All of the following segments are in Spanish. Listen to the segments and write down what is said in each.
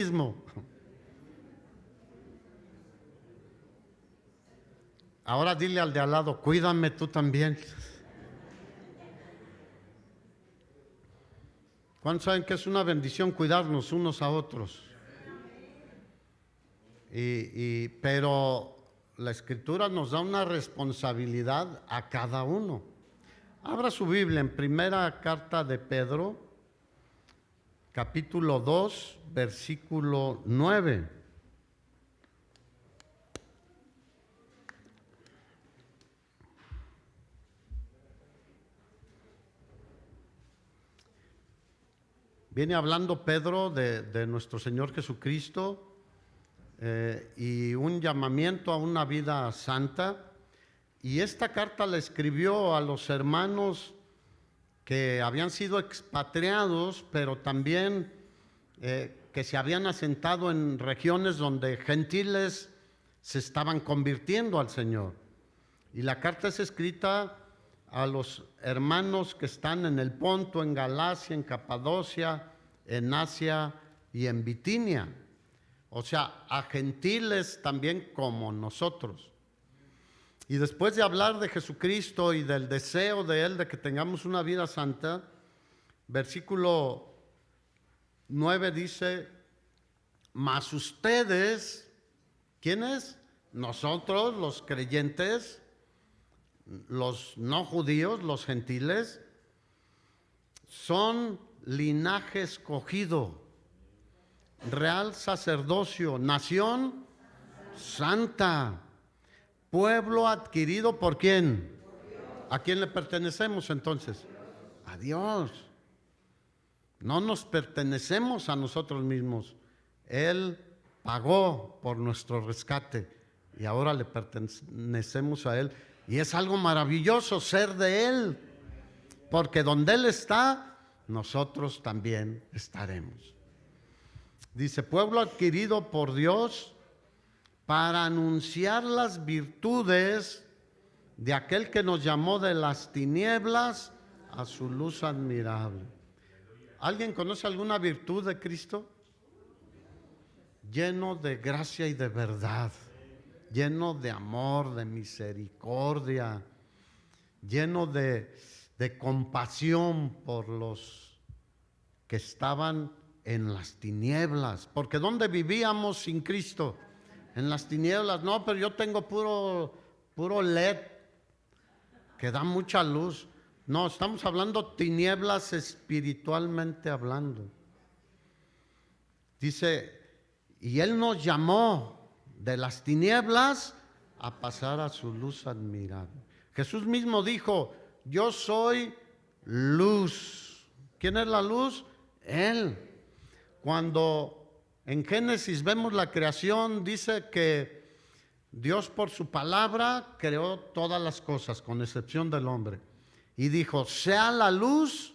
mismo. Ahora dile al de al lado, cuídame tú también. ¿Cuántos saben que es una bendición cuidarnos unos a otros? Pero la Escritura nos da una responsabilidad a cada uno. Abra su Biblia en primera carta de Pedro, capítulo 2, versículo 9. Viene hablando Pedro de nuestro Señor Jesucristo y un llamamiento a una vida santa. Y esta carta la escribió a los hermanos que habían sido expatriados, pero también que se habían asentado en regiones donde gentiles se estaban convirtiendo al Señor. Y la carta es escrita a los hermanos que están en el Ponto, en Galacia, en Capadocia, en Asia y en Bitinia. O sea, a gentiles también como nosotros. Y después de hablar de Jesucristo y del deseo de Él de que tengamos una vida santa, versículo 9 dice, mas ustedes, ¿quiénes? Nosotros, los creyentes, los no judíos, los gentiles, son linaje escogido, real sacerdocio, nación santa, pueblo adquirido ¿por quién? ¿A quién le pertenecemos entonces? A Dios. No nos pertenecemos a nosotros mismos. Él pagó por nuestro rescate y ahora le pertenecemos a Él. Y es algo maravilloso ser de Él, porque donde Él está, nosotros también estaremos. Dice, pueblo adquirido por Dios para anunciar las virtudes de aquel que nos llamó de las tinieblas a su luz admirable. ¿Alguien conoce alguna virtud de Cristo? Lleno de gracia y de verdad, lleno de amor, de misericordia, lleno de compasión por los que estaban en las tinieblas. Porque ¿dónde vivíamos sin Cristo? En las tinieblas. No, pero yo tengo puro LED que da mucha luz. No, estamos hablando tinieblas espiritualmente hablando. Dice, y Él nos llamó de las tinieblas a pasar a su luz admirable. Jesús mismo dijo, yo soy luz. ¿Quién es la luz? Él. Cuando en Génesis vemos la creación, dice que Dios por su palabra creó todas las cosas, con excepción del hombre. Y dijo, sea la luz,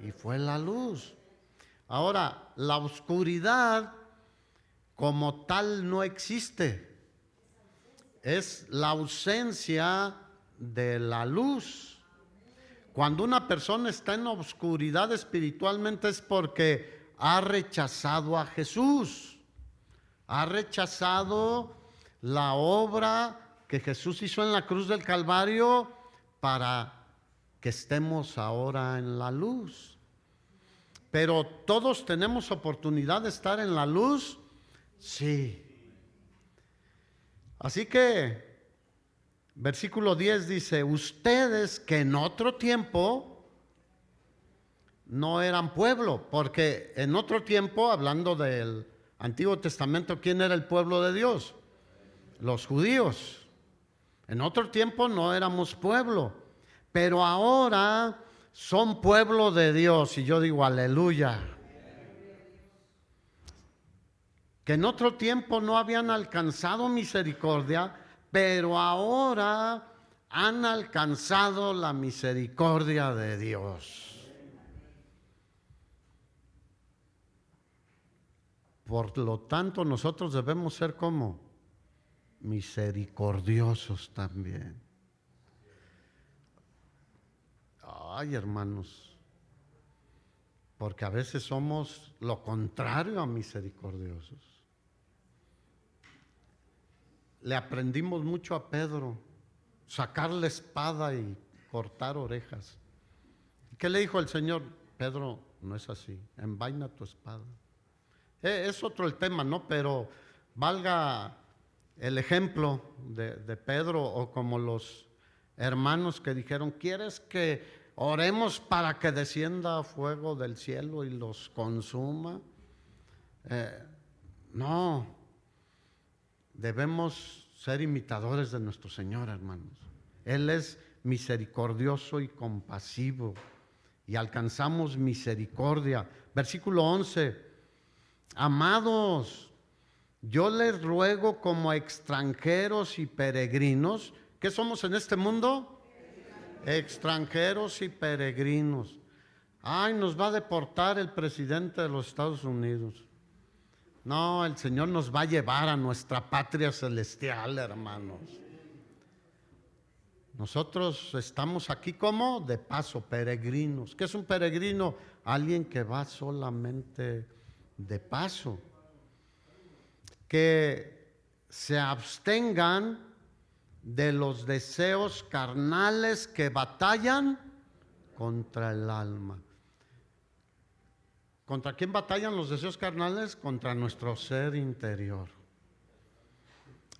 y fue la luz. Ahora, la oscuridad como tal no existe. Es la ausencia de la luz. Cuando una persona está en oscuridad espiritualmente es porque ha rechazado a Jesús. Ha rechazado la obra que Jesús hizo en la cruz del Calvario para que estemos ahora en la luz. Pero todos tenemos oportunidad de estar en la luz, sí. Así que, versículo 10 dice, ustedes que en otro tiempo no eran pueblo, porque en otro tiempo, hablando del Antiguo Testamento, ¿quién era el pueblo de Dios? Los judíos. En otro tiempo no éramos pueblo, pero ahora son pueblo de Dios. Y yo digo, aleluya. Que en otro tiempo no habían alcanzado misericordia, pero ahora han alcanzado la misericordia de Dios. Por lo tanto, nosotros debemos ser como misericordiosos también. Ay, hermanos, porque a veces somos lo contrario a misericordiosos. Le aprendimos mucho a Pedro, sacar la espada y cortar orejas. ¿Qué le dijo el Señor? Pedro, no es así, envaina tu espada. Es otro el tema, ¿no? Pero valga el ejemplo de Pedro, o como los hermanos que dijeron, ¿quieres que oremos para que descienda fuego del cielo y los consuma? No, debemos ser imitadores de nuestro Señor, hermanos. Él es misericordioso y compasivo, y alcanzamos misericordia. Versículo 11, amados, yo les ruego como extranjeros y peregrinos. ¿Qué somos en este mundo? Extranjeros y peregrinos. Ay, nos va a deportar el presidente de los Estados Unidos. No, el Señor nos va a llevar a nuestra patria celestial, hermanos. Nosotros estamos aquí como de paso, peregrinos. ¿Qué es un peregrino? Alguien que va solamente de paso. Que se abstengan de los deseos carnales que batallan contra el alma. ¿Contra quién batallan los deseos carnales? Contra nuestro ser interior.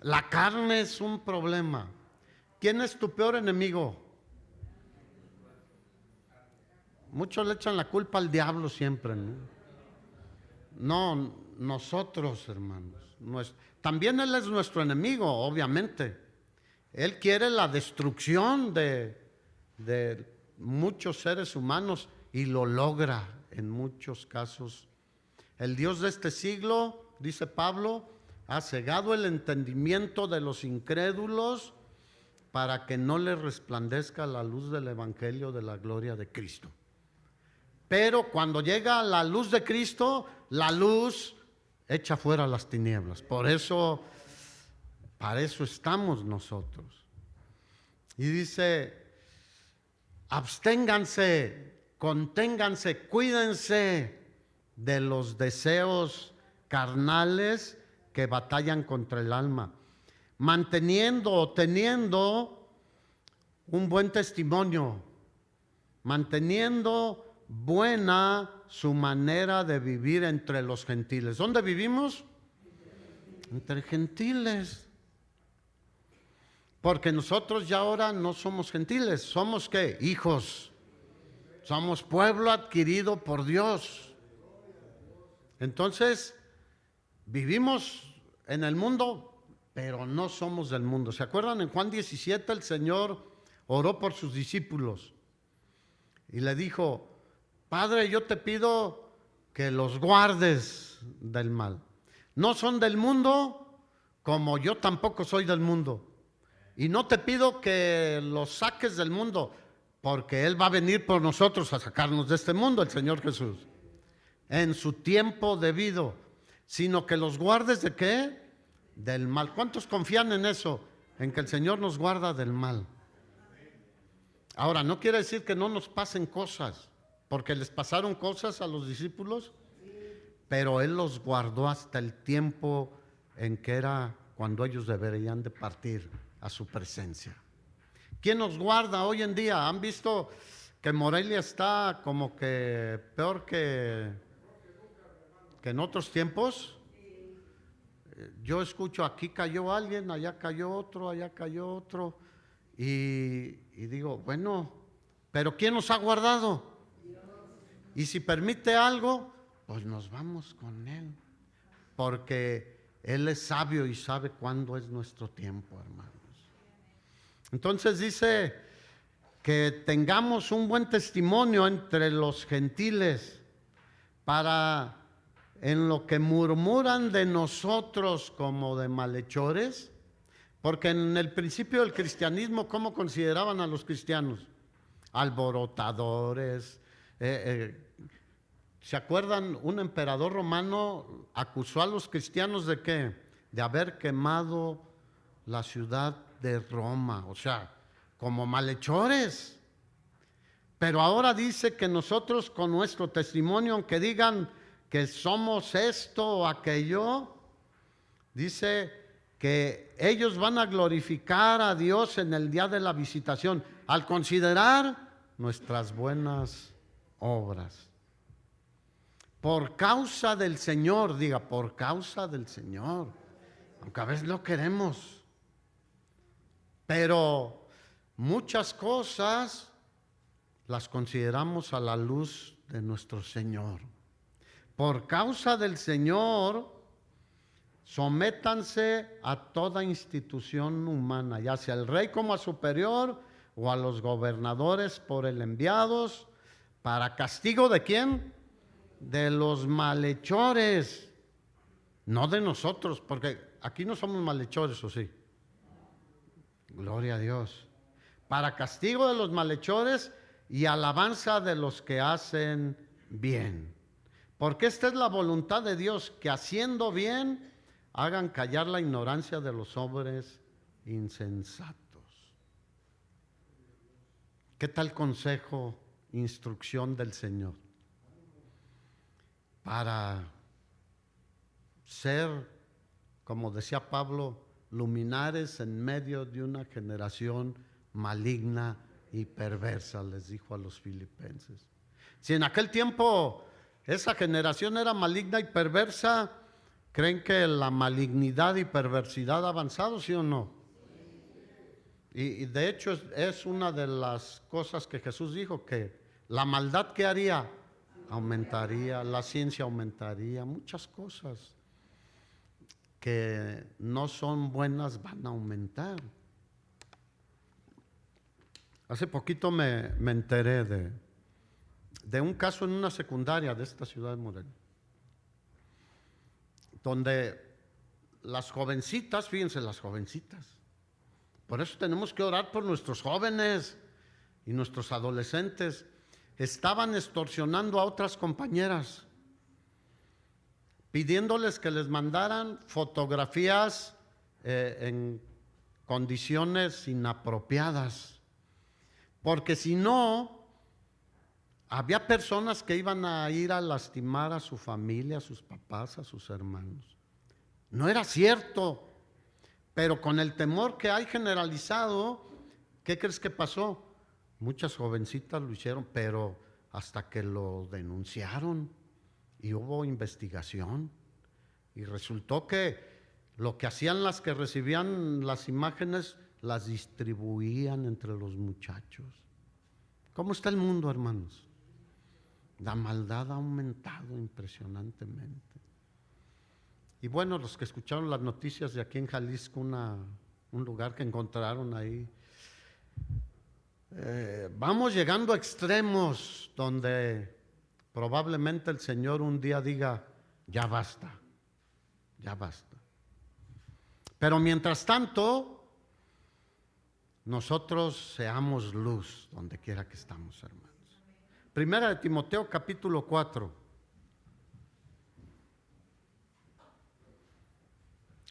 La carne es un problema. ¿Quién es tu peor enemigo? Muchos le echan la culpa al diablo siempre, ¿no? No, nosotros, hermanos. También Él es nuestro enemigo, obviamente. Él quiere la destrucción de muchos seres humanos y lo logra en muchos casos. El Dios de este siglo, dice Pablo, ha cegado el entendimiento de los incrédulos para que no les resplandezca la luz del evangelio de la gloria de Cristo. Pero cuando llega la luz de Cristo, la luz echa fuera las tinieblas. Por eso, para eso estamos nosotros. Y dice, absténganse, conténganse, cuídense de los deseos carnales que batallan contra el alma, manteniendo o teniendo un buen testimonio, manteniendo buena su manera de vivir entre los gentiles. ¿Dónde vivimos? Entre gentiles. Porque nosotros ya ahora no somos gentiles, somos ¿qué? Hijos. Somos pueblo adquirido por Dios. Entonces, vivimos en el mundo, pero no somos del mundo. ¿Se acuerdan? En Juan 17 el Señor oró por sus discípulos y le dijo, Padre, yo te pido que los guardes del mal. No son del mundo, como yo tampoco soy del mundo. Y no te pido que los saques del mundo, porque Él va a venir por nosotros a sacarnos de este mundo, el Señor Jesús, en su tiempo debido, sino que los guardes ¿de qué? Del mal. ¿Cuántos confían en eso? En que el Señor nos guarda del mal. Ahora, no quiere decir que no nos pasen cosas, porque les pasaron cosas a los discípulos, pero Él los guardó hasta el tiempo en que era cuando ellos deberían de partir a su presencia. ¿Quién nos guarda hoy en día? ¿Han visto que Morelia está como que peor que en otros tiempos? Yo escucho, aquí cayó alguien, allá cayó otro, allá cayó otro, y digo, bueno, ¿pero quién nos ha guardado? Y si permite algo, pues nos vamos con Él, porque Él es sabio y sabe cuándo es nuestro tiempo, hermanos. Entonces dice que tengamos un buen testimonio entre los gentiles para, en lo que murmuran de nosotros como de malhechores, porque en el principio del cristianismo, ¿cómo consideraban a los cristianos? Alborotadores. ¿Se acuerdan? Un emperador romano acusó a los cristianos ¿de qué? De haber quemado la ciudad de Roma, o sea, como malhechores. Pero ahora dice que nosotros con nuestro testimonio, aunque digan que somos esto o aquello, dice que ellos van a glorificar a Dios en el día de la visitación, al considerar nuestras buenas obras. Por causa del Señor, diga, por causa del Señor. Aunque a veces no queremos. Pero muchas cosas las consideramos a la luz de nuestro Señor. Por causa del Señor, sométanse a toda institución humana, ya sea el rey como a superior o a los gobernadores por él enviados, para castigo ¿de quién? De los malhechores, no de nosotros, porque aquí no somos malhechores, ¿o sí? Gloria a Dios. Para castigo de los malhechores y alabanza de los que hacen bien. Porque esta es la voluntad de Dios, que haciendo bien hagan callar la ignorancia de los hombres insensatos. ¿Qué tal consejo, instrucción del Señor? Para ser, como decía Pablo, luminares en medio de una generación maligna y perversa, les dijo a los filipenses. Si en aquel tiempo esa generación era maligna y perversa, ¿creen que la malignidad y perversidad ha avanzado, sí o no? Y de hecho es una de las cosas que Jesús dijo, que la maldad ¿qué haría? Aumentaría, la ciencia aumentaría, muchas cosas que no son buenas van a aumentar. Hace poquito me enteré de un caso en una secundaria de esta ciudad de Morelia, donde las jovencitas, fíjense, las jovencitas, por eso tenemos que orar por nuestros jóvenes y nuestros adolescentes, estaban extorsionando a otras compañeras, pidiéndoles que les mandaran fotografías en condiciones inapropiadas, porque si no, había personas que iban a ir a lastimar a su familia, a sus papás, a sus hermanos. No era cierto, pero con el temor que hay generalizado, ¿qué crees que pasó? Muchas jovencitas lo hicieron, pero hasta que lo denunciaron y hubo investigación. Y resultó que lo que hacían las que recibían las imágenes, las distribuían entre los muchachos. ¿Cómo está el mundo, hermanos? La maldad ha aumentado impresionantemente. Y bueno, los que escucharon las noticias de aquí en Jalisco, un lugar que encontraron ahí, vamos llegando a extremos donde probablemente el Señor un día diga, ya basta, ya basta. Pero mientras tanto, nosotros seamos luz donde quiera que estamos, hermanos. Primera de Timoteo capítulo 4.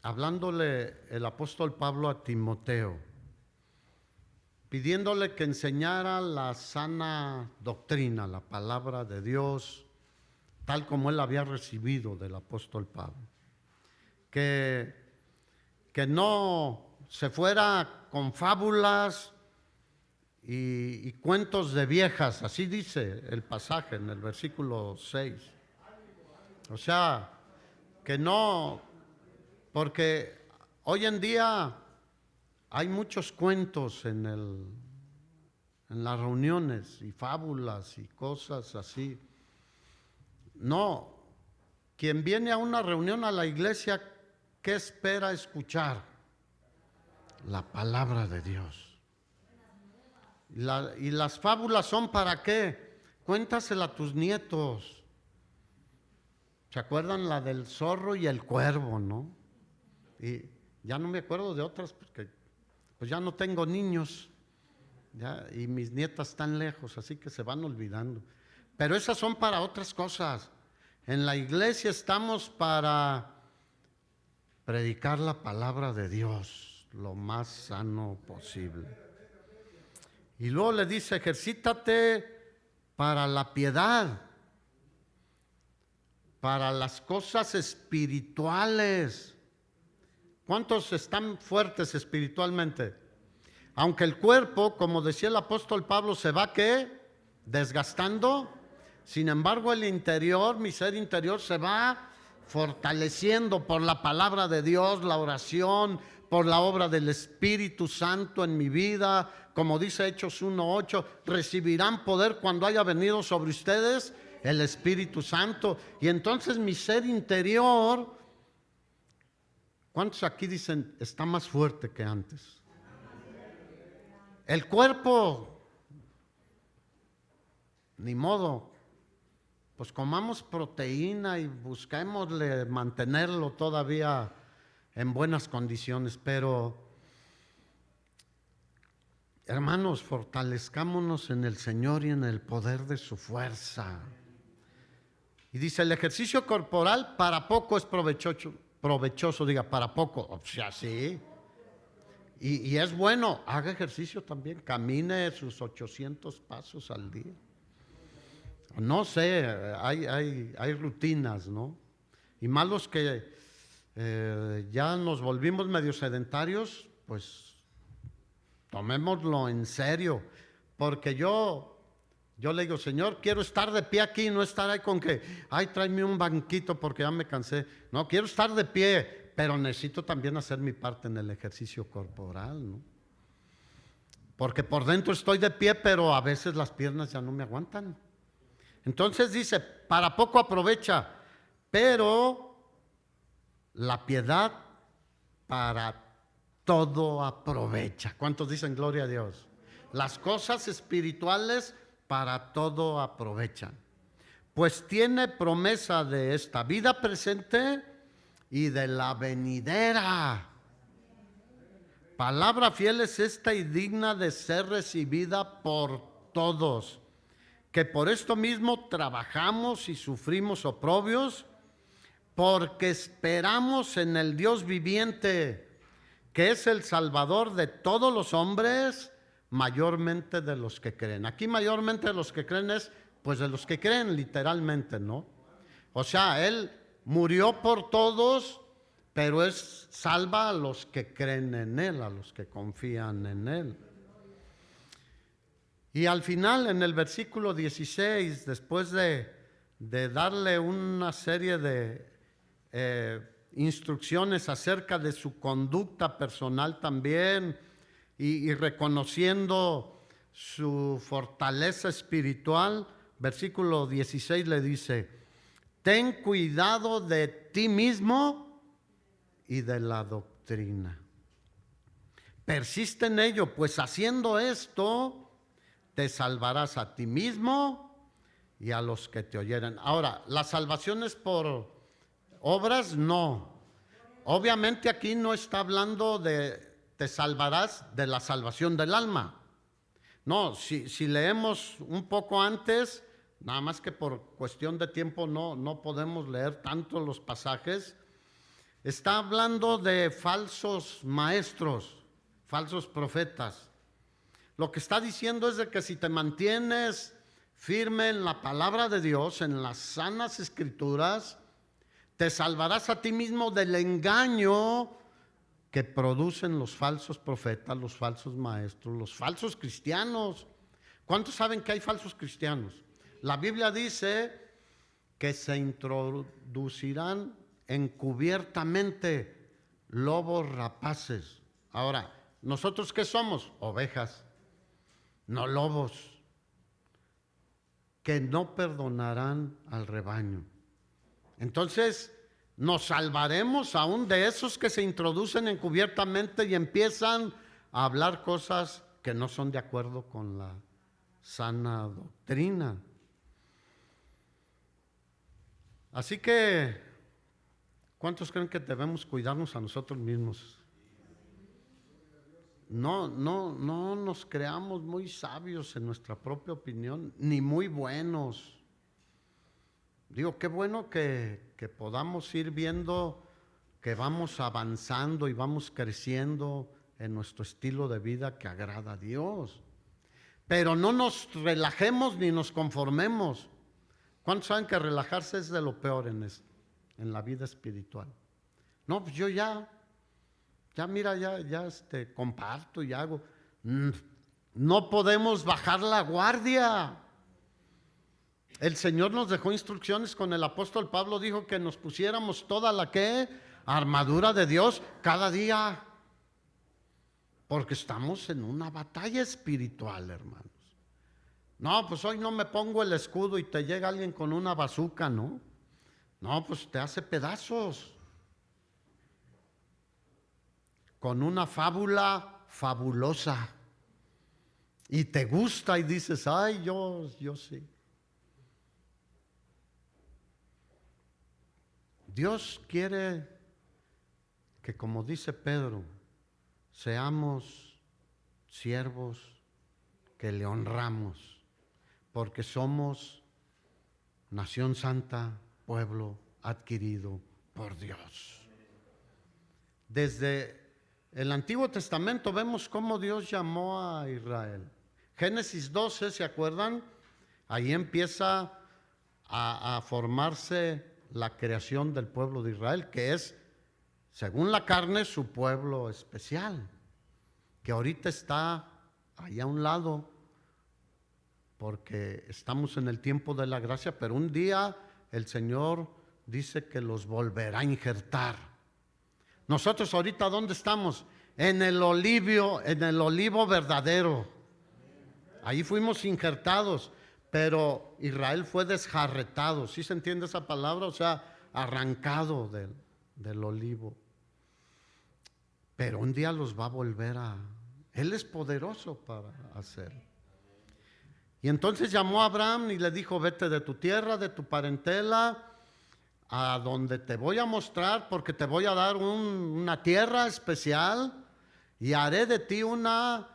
Hablándole el apóstol Pablo a Timoteo, pidiéndole que enseñara la sana doctrina, la palabra de Dios, tal como él había recibido del apóstol Pablo. Que no se fuera con fábulas y cuentos de viejas, así dice el pasaje en el versículo 6. O sea, que no, porque hoy en día hay muchos cuentos en las reuniones y fábulas y cosas así. No, quien viene a una reunión a la iglesia, ¿qué espera escuchar? La palabra de Dios. Y las fábulas son ¿para qué? Cuéntasela a tus nietos. ¿Se acuerdan la del zorro y el cuervo, no? Y ya no me acuerdo de otras porque pues ya no tengo niños ya, y mis nietas están lejos, así que se van olvidando. Pero esas son para otras cosas. En la iglesia estamos para predicar la palabra de Dios lo más sano posible. Y luego le dice, ejercítate para la piedad, para las cosas espirituales. ¿Cuántos están fuertes espiritualmente? Aunque el cuerpo, como decía el apóstol Pablo, se va, ¿qué? Desgastando. Sin embargo, el interior, mi ser interior, se va fortaleciendo por la palabra de Dios, la oración, por la obra del Espíritu Santo en mi vida. Como dice Hechos 1:8, recibirán poder cuando haya venido sobre ustedes el Espíritu Santo. Y entonces mi ser interior, ¿cuántos aquí dicen, está más fuerte que antes? El cuerpo, ni modo, pues comamos proteína y busquémosle mantenerlo todavía en buenas condiciones, pero hermanos, fortalezcámonos en el Señor y en el poder de su fuerza. Y dice, el ejercicio corporal para poco es provechoso, diga, para poco, o sea, sí. Y es bueno, haga ejercicio también, camine sus 800 pasos al día. No sé, hay rutinas, ¿no? Y más los que ya nos volvimos medio sedentarios, pues tomémoslo en serio. Porque yo le digo, Señor, quiero estar de pie aquí, no estar ahí con que, ay, tráeme un banquito porque ya me cansé. No, quiero estar de pie, pero necesito también hacer mi parte en el ejercicio corporal, ¿no? Porque por dentro estoy de pie, pero a veces las piernas ya no me aguantan. Entonces dice, para poco aprovecha, pero la piedad para todo aprovecha. ¿Cuántos dicen gloria a Dios? Las cosas espirituales para todo aprovechan. Pues tiene promesa de esta vida presente y de la venidera. Palabra fiel es esta y digna de ser recibida por todos, que por esto mismo trabajamos y sufrimos oprobios, porque esperamos en el Dios viviente, que es el Salvador de todos los hombres, mayormente de los que creen. Aquí mayormente de los que creen es, pues de los que creen literalmente, ¿no? O sea, Él murió por todos, pero es salva a los que creen en Él, a los que confían en Él. Y al final, en el versículo 16, después de darle una serie de instrucciones acerca de su conducta personal también, y reconociendo su fortaleza espiritual, versículo 16 le dice, ten cuidado de ti mismo y de la doctrina. Persiste en ello, pues haciendo esto te salvarás a ti mismo y a los que te oyeren. Ahora, ¿la salvación es por obras? No. Obviamente aquí no está hablando de te salvarás de la salvación del alma. No, si leemos un poco antes, nada más que por cuestión de tiempo no podemos leer tanto los pasajes, está hablando de falsos maestros, falsos profetas. Lo que está diciendo es de que si te mantienes firme en la palabra de Dios, en las sanas escrituras, te salvarás a ti mismo del engaño que producen los falsos profetas, los falsos maestros, los falsos cristianos. ¿Cuántos saben que hay falsos cristianos? La Biblia dice que se introducirán encubiertamente lobos rapaces. Ahora, ¿nosotros qué somos? Ovejas, no lobos, que no perdonarán al rebaño. Entonces, nos salvaremos aún de esos que se introducen encubiertamente y empiezan a hablar cosas que no son de acuerdo con la sana doctrina. Así que, ¿cuántos creen que debemos cuidarnos a nosotros mismos? No nos creamos muy sabios en nuestra propia opinión, ni muy buenos. Digo, qué bueno que podamos ir viendo que vamos avanzando y vamos creciendo en nuestro estilo de vida que agrada a Dios. Pero no nos relajemos ni nos conformemos. ¿Cuántos saben que relajarse es de lo peor en la vida espiritual? No, pues yo ya mira, ya comparto y hago. No podemos bajar la guardia. El Señor nos dejó instrucciones con el apóstol Pablo, dijo que nos pusiéramos toda la armadura de Dios cada día. Porque estamos en una batalla espiritual, hermanos. No, pues hoy no me pongo el escudo y te llega alguien con una bazuca, ¿no? No, pues te hace pedazos. Con una fábula fabulosa. Y te gusta y dices, ay, yo sí. Dios quiere que, como dice Pedro, seamos siervos que le honramos, porque somos nación santa, pueblo adquirido por Dios. Desde el Antiguo Testamento vemos cómo Dios llamó a Israel. Génesis 12, ¿se acuerdan? Ahí empieza a formarse la creación del pueblo de Israel, que es, según la carne, su pueblo especial, que ahorita está allá a un lado, porque estamos en el tiempo de la gracia, pero un día el Señor dice que los volverá a injertar. Nosotros ahorita, ¿dónde estamos? En el olivo verdadero. Ahí fuimos injertados, pero Israel fue desjarretado. ¿Sí se entiende esa palabra? O sea, arrancado del olivo. Pero un día los va a volver Él es poderoso para hacerlo. Y entonces llamó a Abraham y le dijo, vete de tu tierra, de tu parentela, a donde te voy a mostrar, porque te voy a dar una tierra especial y haré de ti una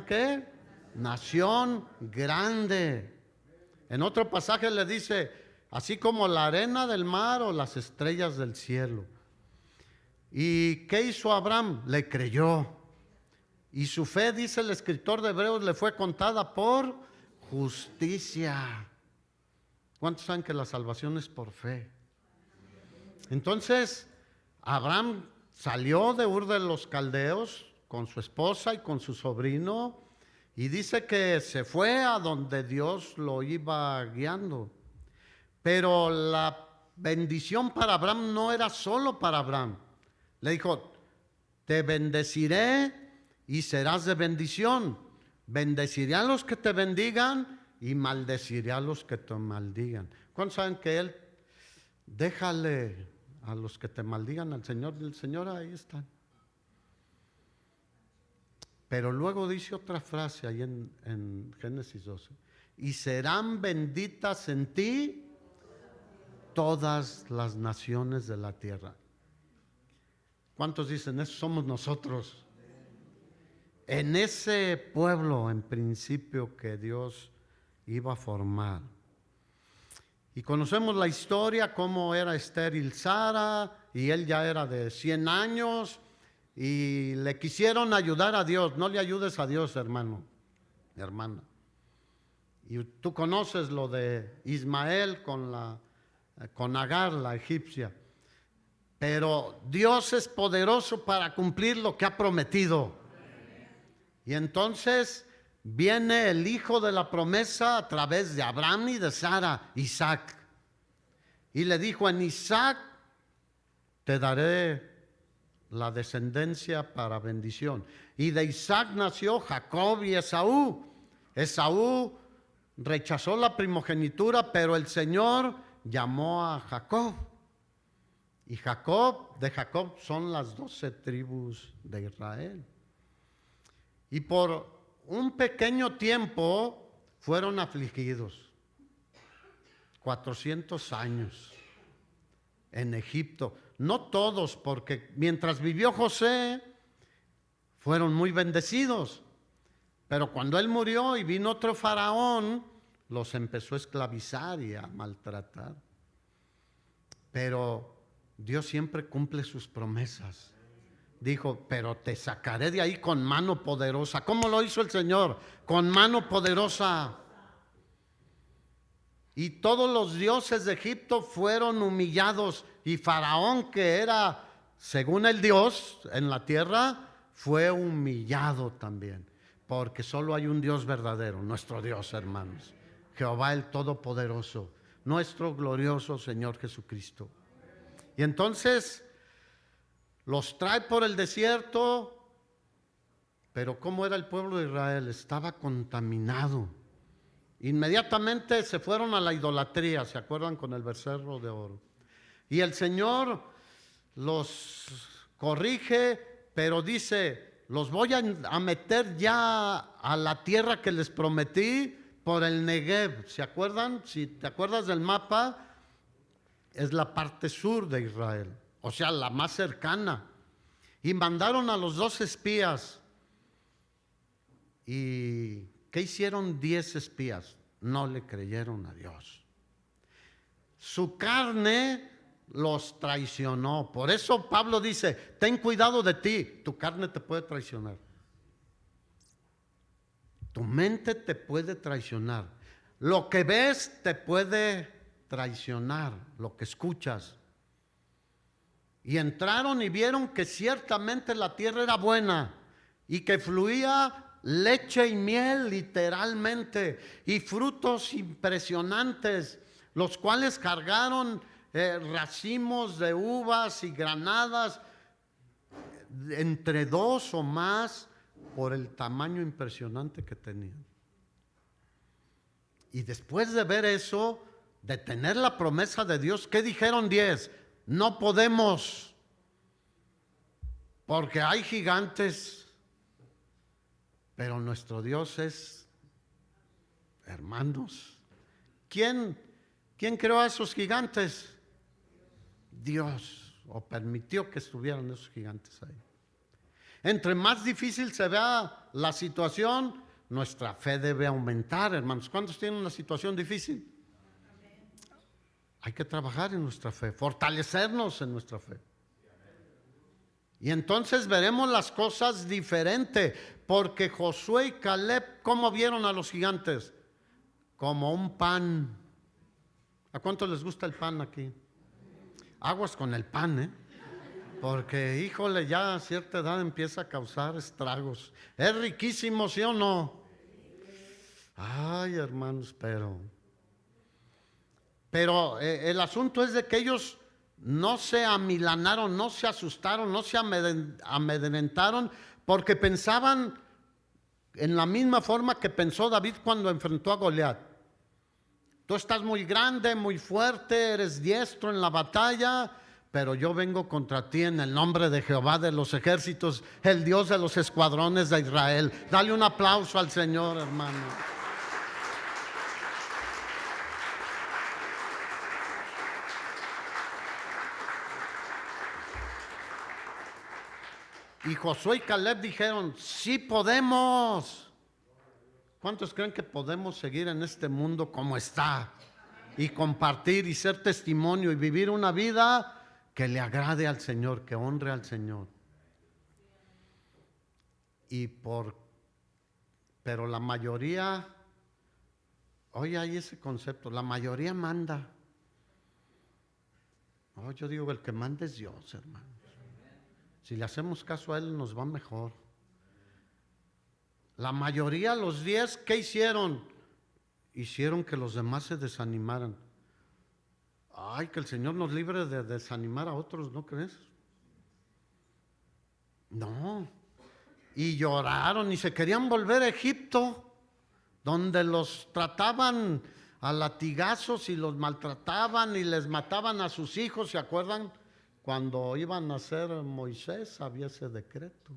¿qué? Nación grande. En otro pasaje le dice, así como la arena del mar o las estrellas del cielo. ¿Y qué hizo Abraham? Le creyó. Y su fe, dice el escritor de Hebreos, le fue contada por justicia. ¿Cuántos saben que la salvación es por fe? Entonces, Abraham salió de Ur de los Caldeos con su esposa y con su sobrino, y dice que se fue a donde Dios lo iba guiando. Pero la bendición para Abraham no era solo para Abraham. Le dijo, te bendeciré y serás de bendición. Bendeciré a los que te bendigan y maldeciré a los que te maldigan. ¿Cuántos saben que Él, déjale a los que te maldigan al Señor? El Señor ahí está. Pero luego dice otra frase ahí en Génesis 12. Y serán benditas en ti todas las naciones de la tierra. ¿Cuántos dicen eso? Somos nosotros. En ese pueblo, en principio, que Dios iba a formar. Y conocemos la historia, cómo era estéril Sara, y él ya era de 100 años, y le quisieron ayudar a Dios. No le ayudes a Dios, hermano, hermana. Y tú conoces lo de Ismael con Agar, la egipcia. Pero Dios es poderoso para cumplir lo que ha prometido. Y entonces viene el hijo de la promesa a través de Abraham y de Sara, Isaac. Y le dijo, en Isaac te daré la descendencia para bendición. Y de Isaac nació Jacob y Esaú. Esaú rechazó la primogenitura, pero el Señor llamó a Jacob. Y de Jacob son las 12 tribus de Israel. Y por un pequeño tiempo fueron afligidos. 400 años en Egipto. No todos, porque mientras vivió José, fueron muy bendecidos. Pero cuando él murió y vino otro faraón, los empezó a esclavizar y a maltratar. Pero Dios siempre cumple sus promesas. dijo, pero te sacaré de ahí con mano poderosa. ¿Cómo lo hizo el Señor? Con mano poderosa. Y todos los dioses de Egipto fueron humillados. Y Faraón, que era, según el Dios en la tierra, fue humillado también. Porque solo hay un Dios verdadero, nuestro Dios, hermanos. Jehová el Todopoderoso, nuestro glorioso Señor Jesucristo. Y entonces los trae por el desierto. Pero ¿cómo era el pueblo de Israel? Estaba contaminado. Inmediatamente se fueron a la idolatría, ¿se acuerdan? Con el becerro de oro. Y el Señor los corrige, pero dice, los voy a meter ya a la tierra que les prometí por el Negev. ¿Se acuerdan? Si te acuerdas del mapa, es la parte sur de Israel, o sea, la más cercana. Y mandaron a los 2 espías. ¿Y qué hicieron 10 espías? No le creyeron a Dios. Su carne los traicionó. Por eso Pablo dice, ten cuidado de ti, tu carne te puede traicionar. Tu mente te puede traicionar. Lo que ves te puede traicionar, lo que escuchas. Y entraron y vieron que ciertamente la tierra era buena y que fluía leche y miel, literalmente, y frutos impresionantes, los cuales cargaron racimos de uvas y granadas, entre 2 o más, por el tamaño impresionante que tenían. Y después de ver eso, de tener la promesa de Dios, ¿qué dijeron 10? No podemos, porque hay gigantes. Pero nuestro Dios es, hermanos, ¿quién creó a esos gigantes? Dios, o permitió que estuvieran esos gigantes ahí. Entre más difícil se vea la situación, nuestra fe debe aumentar, hermanos. ¿Cuántos tienen una situación difícil? Hay que trabajar en nuestra fe, fortalecernos en nuestra fe. Y entonces veremos las cosas diferente, porque Josué y Caleb, ¿cómo vieron a los gigantes? Como un pan. ¿A cuánto les gusta el pan aquí? Aguas con el pan, porque, híjole, ya a cierta edad empieza a causar estragos. Es riquísimo, ¿sí o no? Ay, hermanos, pero el asunto es de que ellos no se amilanaron, no se asustaron, no se amedrentaron, porque pensaban en la misma forma que pensó David cuando enfrentó a Goliat. Tú estás muy grande, muy fuerte, eres diestro en la batalla, pero yo vengo contra ti en el nombre de Jehová de los ejércitos, el Dios de los escuadrones de Israel. Dale un aplauso al Señor, hermano. Y Josué y Caleb dijeron, sí podemos. ¿Cuántos creen que podemos seguir en este mundo como está? Y compartir y ser testimonio y vivir una vida que le agrade al Señor, que honre al Señor. Pero la mayoría, oye, hay ese concepto, la mayoría manda. No, yo digo, el que manda es Dios, hermano. Si le hacemos caso a Él, nos va mejor. La mayoría, los 10, ¿qué hicieron? Hicieron que los demás se desanimaran. Ay, que el Señor nos libre de desanimar a otros, ¿no crees? No. Y lloraron y se querían volver a Egipto, donde los trataban a latigazos y los maltrataban y les mataban a sus hijos, ¿se acuerdan? Cuando iban a nacer Moisés había ese decreto.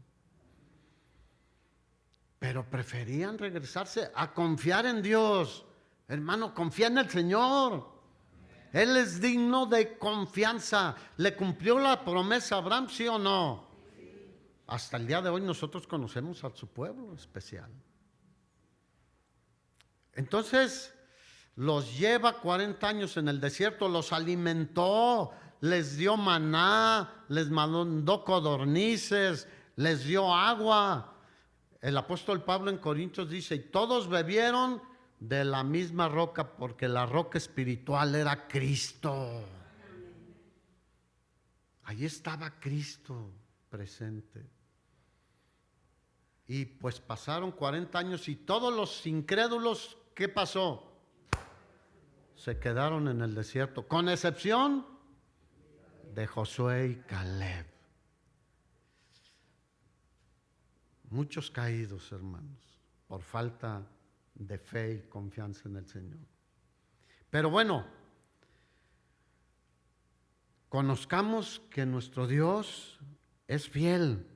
Pero preferían regresarse a confiar en Dios. Hermano, confía en el Señor. Él es digno de confianza. ¿Le cumplió la promesa a Abraham, sí o no? Hasta el día de hoy nosotros conocemos a su pueblo especial. Entonces los lleva 40 años en el desierto, los alimentó, les dio maná, les mandó codornices, les dio agua. El apóstol Pablo en Corintios dice, y todos bebieron de la misma roca, porque la roca espiritual era Cristo. Allí estaba Cristo presente. Y pues pasaron 40 años y todos los incrédulos, ¿qué pasó? Se quedaron en el desierto, con excepción de Josué y Caleb. Muchos caídos, hermanos, por falta de fe y confianza en el Señor. Pero bueno, conozcamos que nuestro Dios es fiel,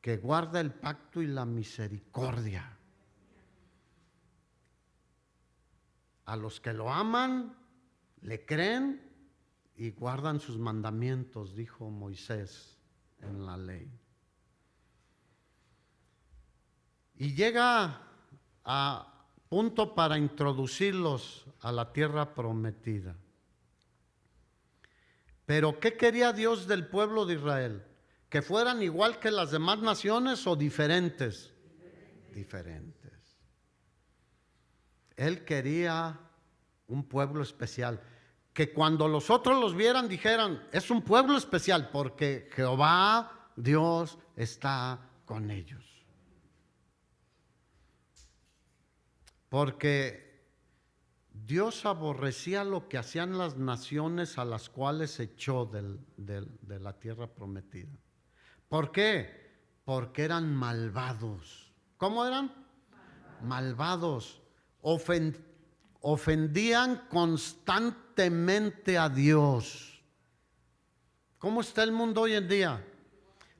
que guarda el pacto y la misericordia. A los que lo aman, le creen y guardan sus mandamientos, dijo Moisés en la ley. Y llega a punto para introducirlos a la tierra prometida. Pero ¿qué quería Dios del pueblo de Israel? ¿Que fueran igual que las demás naciones o diferentes? Diferentes. Él quería un pueblo especial, que cuando los otros los vieran dijeran, es un pueblo especial porque Jehová, Dios, está con ellos. Porque Dios aborrecía lo que hacían las naciones a las cuales echó de la tierra prometida. ¿Por qué? Porque eran malvados. ¿Cómo eran? Malvados. Ofendían constantemente a Dios. ¿Cómo está el mundo hoy en día?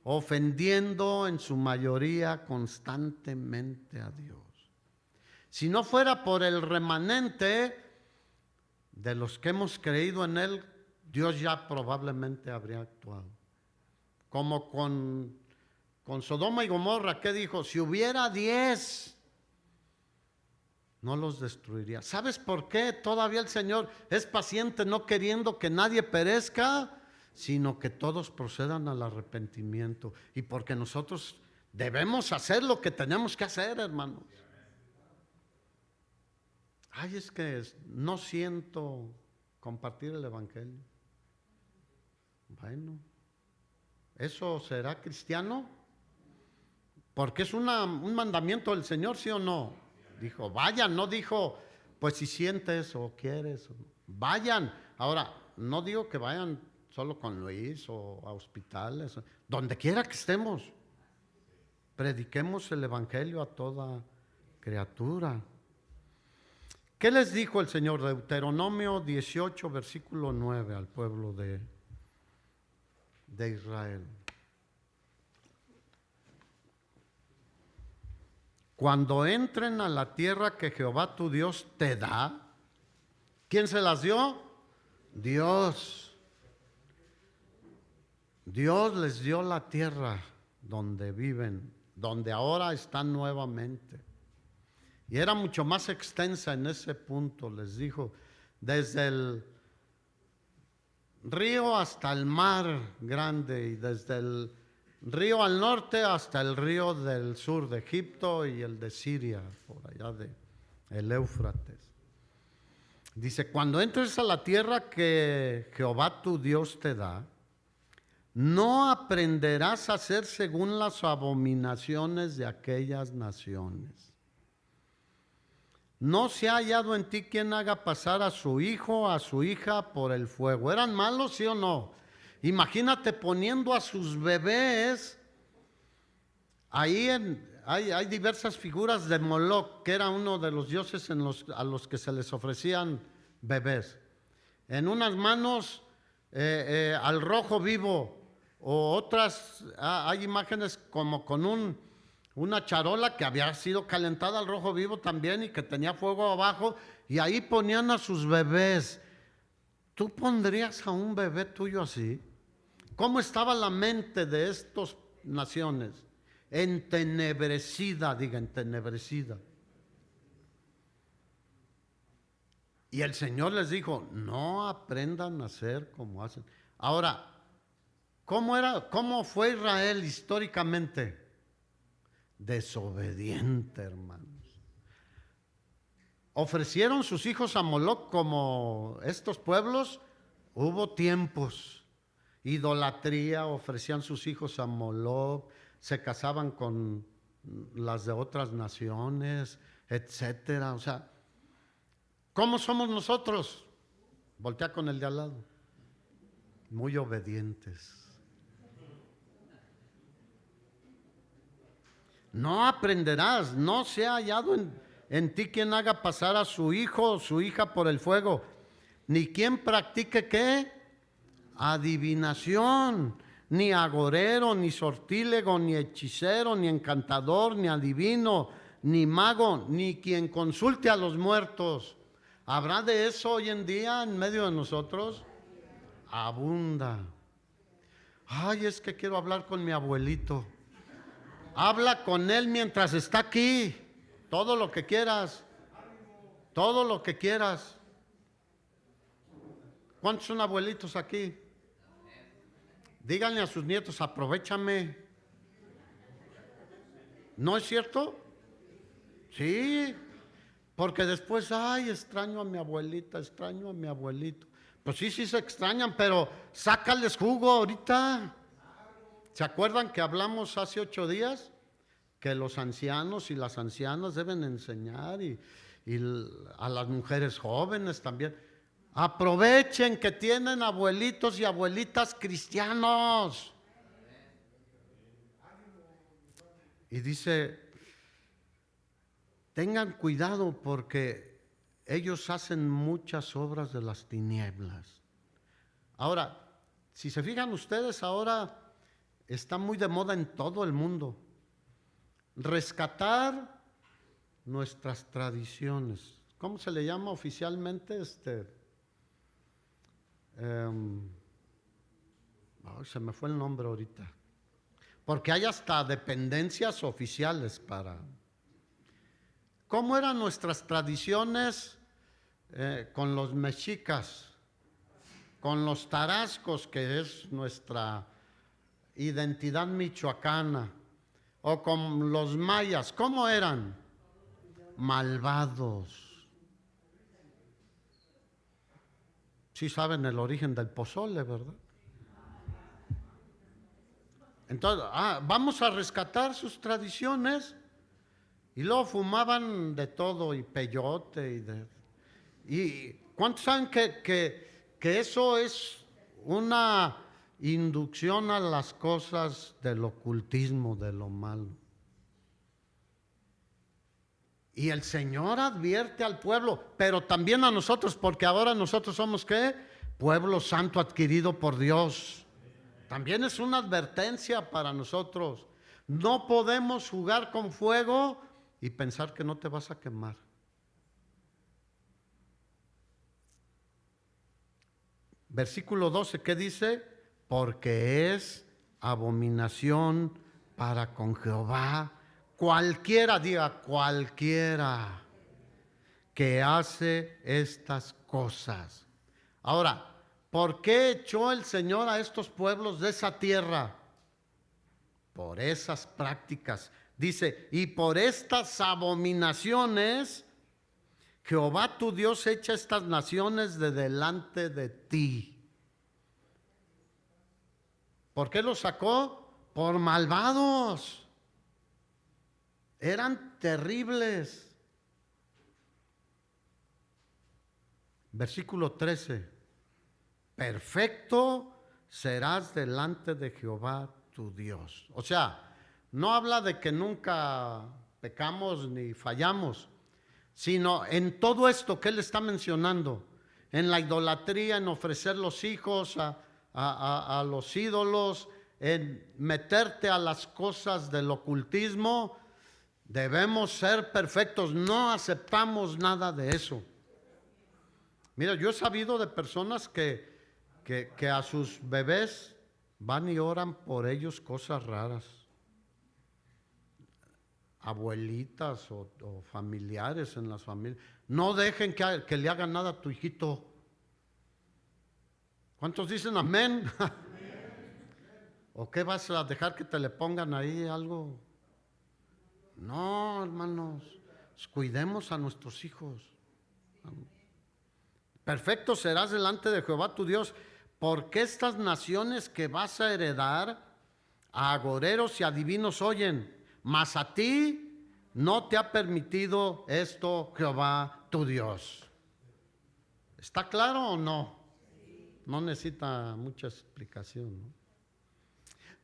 Ofendiendo en su mayoría constantemente a Dios. Si no fuera por el remanente de los que hemos creído en Él, Dios ya probablemente habría actuado. Como con Sodoma y Gomorra, ¿qué dijo? Si hubiera 10, no los destruiría. ¿Sabes por qué todavía el Señor es paciente, no queriendo que nadie perezca, sino que todos procedan al arrepentimiento? Y porque nosotros debemos hacer lo que tenemos que hacer, hermanos. Ay, es que no siento compartir el evangelio. Bueno, ¿eso será cristiano? Porque es un mandamiento del Señor, ¿sí o no? Dijo, vayan, no dijo, pues si sientes o quieres, vayan. Ahora, no digo que vayan solo con Luis o a hospitales, donde quiera que estemos. Prediquemos el evangelio a toda criatura. ¿Qué les dijo el Señor? Deuteronomio 18, versículo 9 al pueblo de Israel. Cuando entren a la tierra que Jehová tu Dios te da, ¿quién se las dio? Dios. Dios les dio la tierra donde viven, donde ahora están nuevamente. Y era mucho más extensa en ese punto, les dijo, desde el río hasta el mar grande y desde el río al norte hasta el río del sur de Egipto y el de Siria, por allá el Éufrates. Dice, cuando entres a la tierra que Jehová tu Dios te da, no aprenderás a hacer según las abominaciones de aquellas naciones. No se ha hallado en ti quien haga pasar a su hijo o a su hija por el fuego. ¿Eran malos, sí o no? Imagínate poniendo a sus bebés. Ahí hay diversas figuras de Moloch, que era uno de los dioses a los que se les ofrecían bebés. En unas manos al rojo vivo, o otras, hay imágenes como con una charola que había sido calentada al rojo vivo también y que tenía fuego abajo, y ahí ponían a sus bebés. ¿Tú pondrías a un bebé tuyo así? ¿Cómo estaba la mente de estas naciones? Entenebrecida, diga, entenebrecida. Y el Señor les dijo, no aprendan a hacer como hacen. Ahora, ¿cómo fue Israel históricamente? Desobediente, hermanos. Ofrecieron sus hijos a Moloc como estos pueblos. Hubo tiempos. Idolatría, ofrecían sus hijos a Moloc, se casaban con las de otras naciones, etcétera. O sea, ¿cómo somos nosotros? Voltea con el de al lado. Muy obedientes. No aprenderás, no se ha hallado en ti quien haga pasar a su hijo o su hija por el fuego, ni quien practique ¿qué? Adivinación, ni agorero, ni sortílego, ni hechicero, ni encantador, ni adivino, ni mago, ni quien consulte a los muertos. ¿Habrá de eso hoy en día en medio de nosotros? Abunda. Ay, es que quiero hablar con mi abuelito. Habla con él mientras está aquí. Todo lo que quieras. Todo lo que quieras. ¿Cuántos son abuelitos aquí? Díganle a sus nietos, aprovéchame. ¿No es cierto? Sí. Porque después, ay, extraño a mi abuelita, extraño a mi abuelito. Pues sí, sí se extrañan, pero sácales jugo ahorita. ¿Se acuerdan que hablamos hace 8 días? Que los ancianos y las ancianas deben enseñar y a las mujeres jóvenes también. Aprovechen que tienen abuelitos y abuelitas cristianos. Y dice, tengan cuidado porque ellos hacen muchas obras de las tinieblas. Ahora, si se fijan ustedes, ahora está muy de moda en todo el mundo rescatar nuestras tradiciones. ¿Cómo se le llama oficialmente? Se me fue el nombre ahorita. Porque hay hasta dependencias oficiales para... ¿Cómo eran nuestras tradiciones con los mexicas? Con los tarascos, que es nuestra identidad michoacana. O con los mayas, ¿cómo eran? Malvados. Sí saben el origen del pozole, ¿verdad? Entonces, vamos a rescatar sus tradiciones. Y luego fumaban de todo, y peyote, ¿y cuántos saben que eso es una inducción a las cosas del ocultismo, de lo malo? Y el Señor advierte al pueblo, pero también a nosotros, porque ahora nosotros somos ¿qué? Pueblo santo adquirido por Dios. También es una advertencia para nosotros. No podemos jugar con fuego y pensar que no te vas a quemar. Versículo 12, ¿qué dice? Porque es abominación para con Jehová cualquiera, diga cualquiera, que hace estas cosas. Ahora, ¿por qué echó el Señor a estos pueblos de esa tierra? Por esas prácticas. Dice, y por estas abominaciones, Jehová tu Dios echa estas naciones de delante de ti. ¿Por qué los sacó? Por malvados. Eran terribles. Versículo 13. Perfecto serás delante de Jehová tu Dios. O sea, no habla de que nunca pecamos ni fallamos, sino en todo esto que él está mencionando, en la idolatría, en ofrecer los hijos a los ídolos, en meterte a las cosas del ocultismo. Debemos ser perfectos, no aceptamos nada de eso. Mira, yo he sabido de personas que a sus bebés van y oran por ellos cosas raras. abuelitas o familiares en las familias. No dejen que le hagan nada a tu hijito. ¿Cuántos dicen amén? ¿O qué vas a dejar que te le pongan ahí algo? No, hermanos, cuidemos a nuestros hijos. Perfecto serás delante de Jehová tu Dios, porque estas naciones que vas a heredar a agoreros y adivinos oyen, mas a ti no te ha permitido esto Jehová tu Dios. ¿Está claro o no? No necesita mucha explicación, ¿no?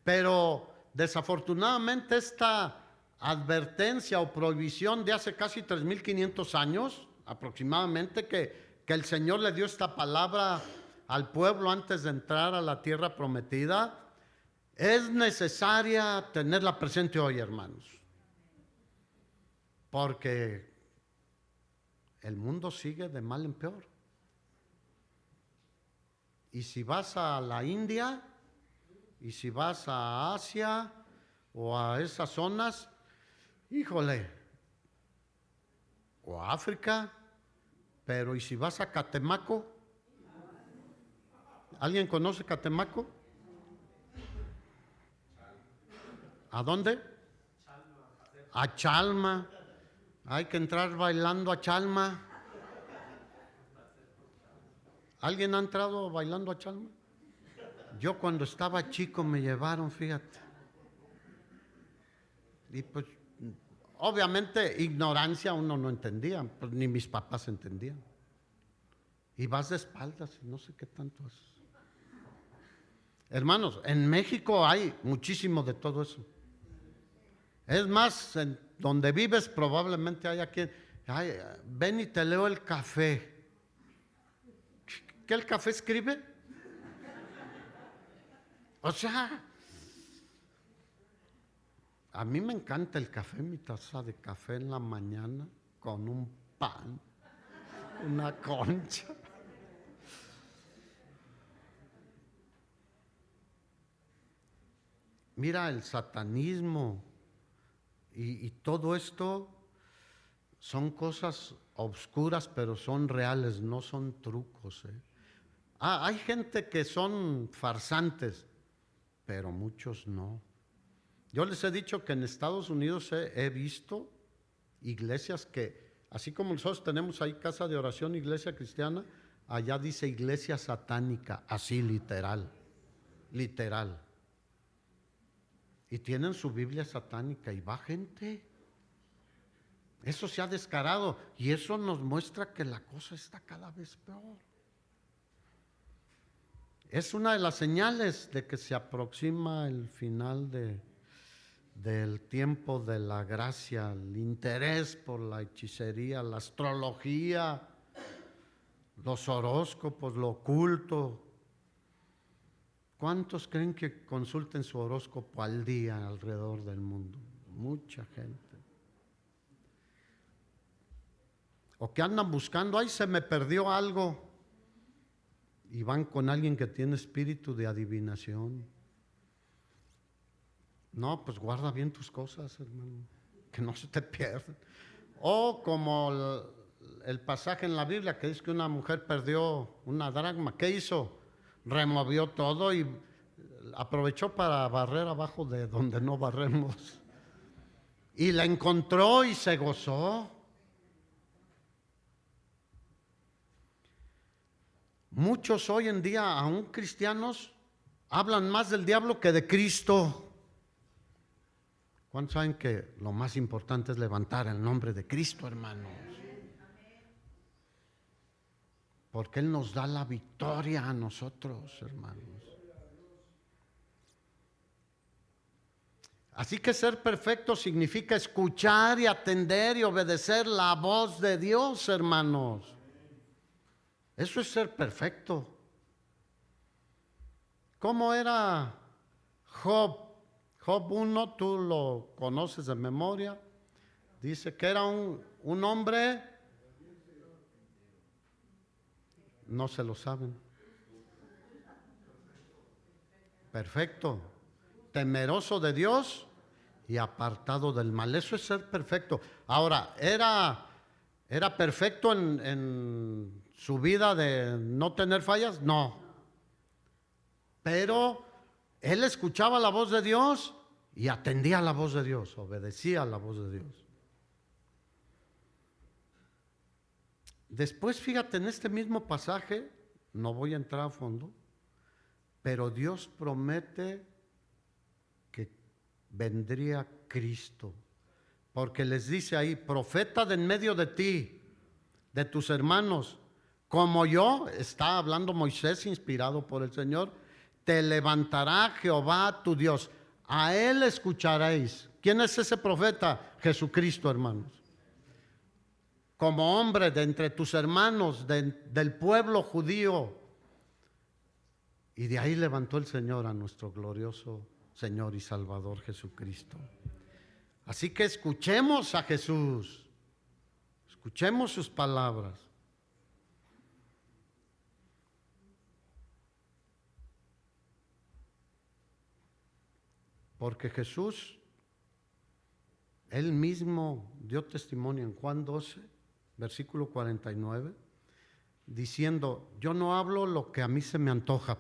Pero desafortunadamente esta advertencia o prohibición de hace casi 3.500 años aproximadamente que el Señor le dio esta palabra al pueblo antes de entrar a la tierra prometida, es necesaria tenerla presente hoy, hermanos, porque el mundo sigue de mal en peor. Y si vas a la India, y si vas a Asia o a esas zonas, híjole, o a África, pero ¿y si vas a Catemaco? ¿Alguien conoce Catemaco? ¿A dónde? A Chalma. Hay que entrar bailando a Chalma. ¿Alguien ha entrado bailando a Chalma? Yo cuando estaba chico me llevaron, fíjate. Y pues, obviamente, ignorancia uno no entendía, pues ni mis papás entendían. Y vas de espaldas, no sé qué tanto es. Hermanos, en México hay muchísimo de todo eso. Es más, en donde vives probablemente hay quien, ay, ven y te leo el café. ¿Qué el café escribe? O sea, a mí me encanta el café, mi taza de café en la mañana con un pan, una concha. Mira, el satanismo y todo esto son cosas obscuras, pero son reales, no son trucos. Hay gente que son farsantes, pero muchos no. Yo les he dicho que en Estados Unidos he visto iglesias que, así como nosotros tenemos ahí casa de oración, iglesia cristiana, allá dice iglesia satánica, así literal, literal. Y tienen su Biblia satánica y va gente. Eso se ha descarado y eso nos muestra que la cosa está cada vez peor. Es una de las señales de que se aproxima el final del tiempo de la gracia, el interés por la hechicería, la astrología, los horóscopos, lo oculto. ¿Cuántos creen que consulten su horóscopo al día alrededor del mundo? Mucha gente. O que andan buscando, ay, se me perdió algo. Y van con alguien que tiene espíritu de adivinación. No, pues guarda bien tus cosas, hermano, que no se te pierdan. O como el pasaje en la Biblia que dice que una mujer perdió una dracma. ¿Qué hizo? Removió todo y aprovechó para barrer abajo de donde no barremos. Y la encontró y se gozó. Muchos hoy en día, aún cristianos, hablan más del diablo que de Cristo. ¿Cuántos saben que lo más importante es levantar el nombre de Cristo, hermanos? Porque Él nos da la victoria a nosotros, hermanos. Así que ser perfecto significa escuchar y atender y obedecer la voz de Dios, hermanos. Eso es ser perfecto. ¿Cómo era Job? Job 1, tú lo conoces de memoria. Dice que era un hombre, no se lo saben. Perfecto. Temeroso de Dios y apartado del mal. Eso es ser perfecto. Ahora, ¿era perfecto en su vida de no tener fallas? No. Pero él escuchaba la voz de Dios y atendía a la voz de Dios, obedecía a la voz de Dios. Después, fíjate, en este mismo pasaje, no voy a entrar a fondo, pero Dios promete que vendría Cristo, porque les dice ahí, profeta de en medio de ti, de tus hermanos, como yo, está hablando Moisés inspirado por el Señor, te levantará Jehová tu Dios, a él escucharéis. ¿Quién es ese profeta? Jesucristo, hermanos. Como hombre de entre tus hermanos, del pueblo judío. Y de ahí levantó el Señor a nuestro glorioso Señor y Salvador Jesucristo. Así que escuchemos a Jesús, escuchemos sus palabras. Porque Jesús, él mismo dio testimonio en Juan 12, versículo 49, diciendo, yo no hablo lo que a mí se me antoja,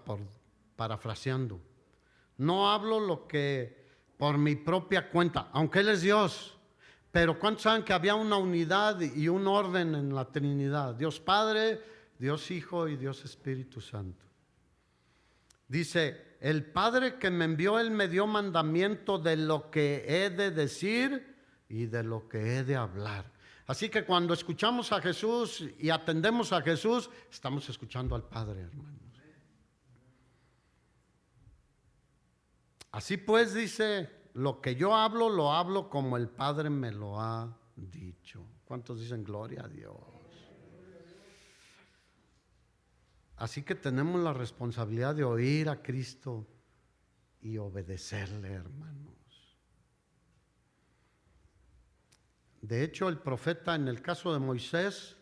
parafraseando. No hablo lo que por mi propia cuenta, aunque Él es Dios. Pero ¿cuántos saben que había una unidad y un orden en la Trinidad? Dios Padre, Dios Hijo y Dios Espíritu Santo. Dice, el Padre que me envió, Él me dio mandamiento de lo que he de decir y de lo que he de hablar. Así que cuando escuchamos a Jesús y atendemos a Jesús, estamos escuchando al Padre, hermanos. Así pues, dice, lo que yo hablo, lo hablo como el Padre me lo ha dicho. ¿Cuántos dicen gloria a Dios? Así que tenemos la responsabilidad de oír a Cristo y obedecerle, hermanos. De hecho, el profeta en el caso de Moisés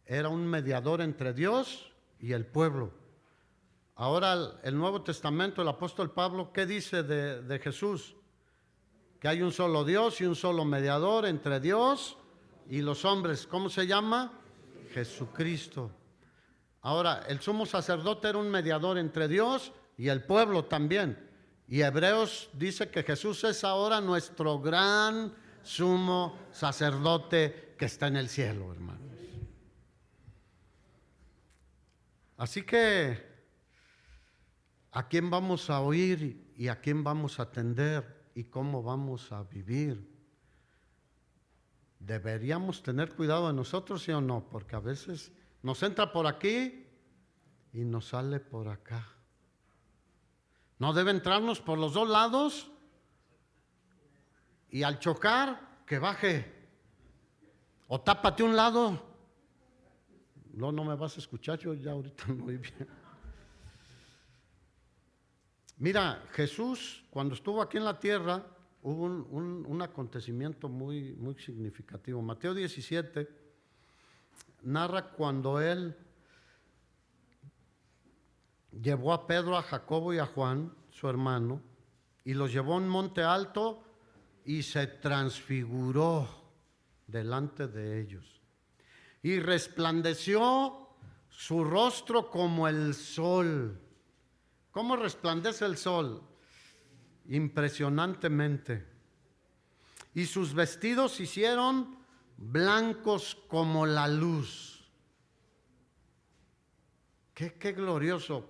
era un mediador entre Dios y el pueblo. Ahora el Nuevo Testamento, el apóstol Pablo, ¿qué dice de Jesús? Que hay un solo Dios y un solo mediador entre Dios y los hombres. ¿Cómo se llama? Jesucristo. Ahora, el sumo sacerdote era un mediador entre Dios y el pueblo también. Y Hebreos dice que Jesús es ahora nuestro gran sumo sacerdote que está en el cielo, hermanos. Así que, ¿a quién vamos a oír y a quién vamos a atender y cómo vamos a vivir? Deberíamos tener cuidado de nosotros, ¿sí o no? Porque a veces nos entra por aquí y nos sale por acá. No debe entrarnos por los dos lados y al chocar, que baje. O tápate un lado. No me vas a escuchar, yo ya ahorita no oí bien. Mira, Jesús, cuando estuvo aquí en la tierra, hubo un acontecimiento muy, muy significativo. Mateo 17 narra cuando él llevó a Pedro, a Jacobo y a Juan, su hermano, y los llevó a un monte alto y se transfiguró delante de ellos. Y resplandeció su rostro como el sol. ¿Cómo resplandece el sol? Impresionantemente. Y sus vestidos se hicieron blancos como la luz. Qué glorioso.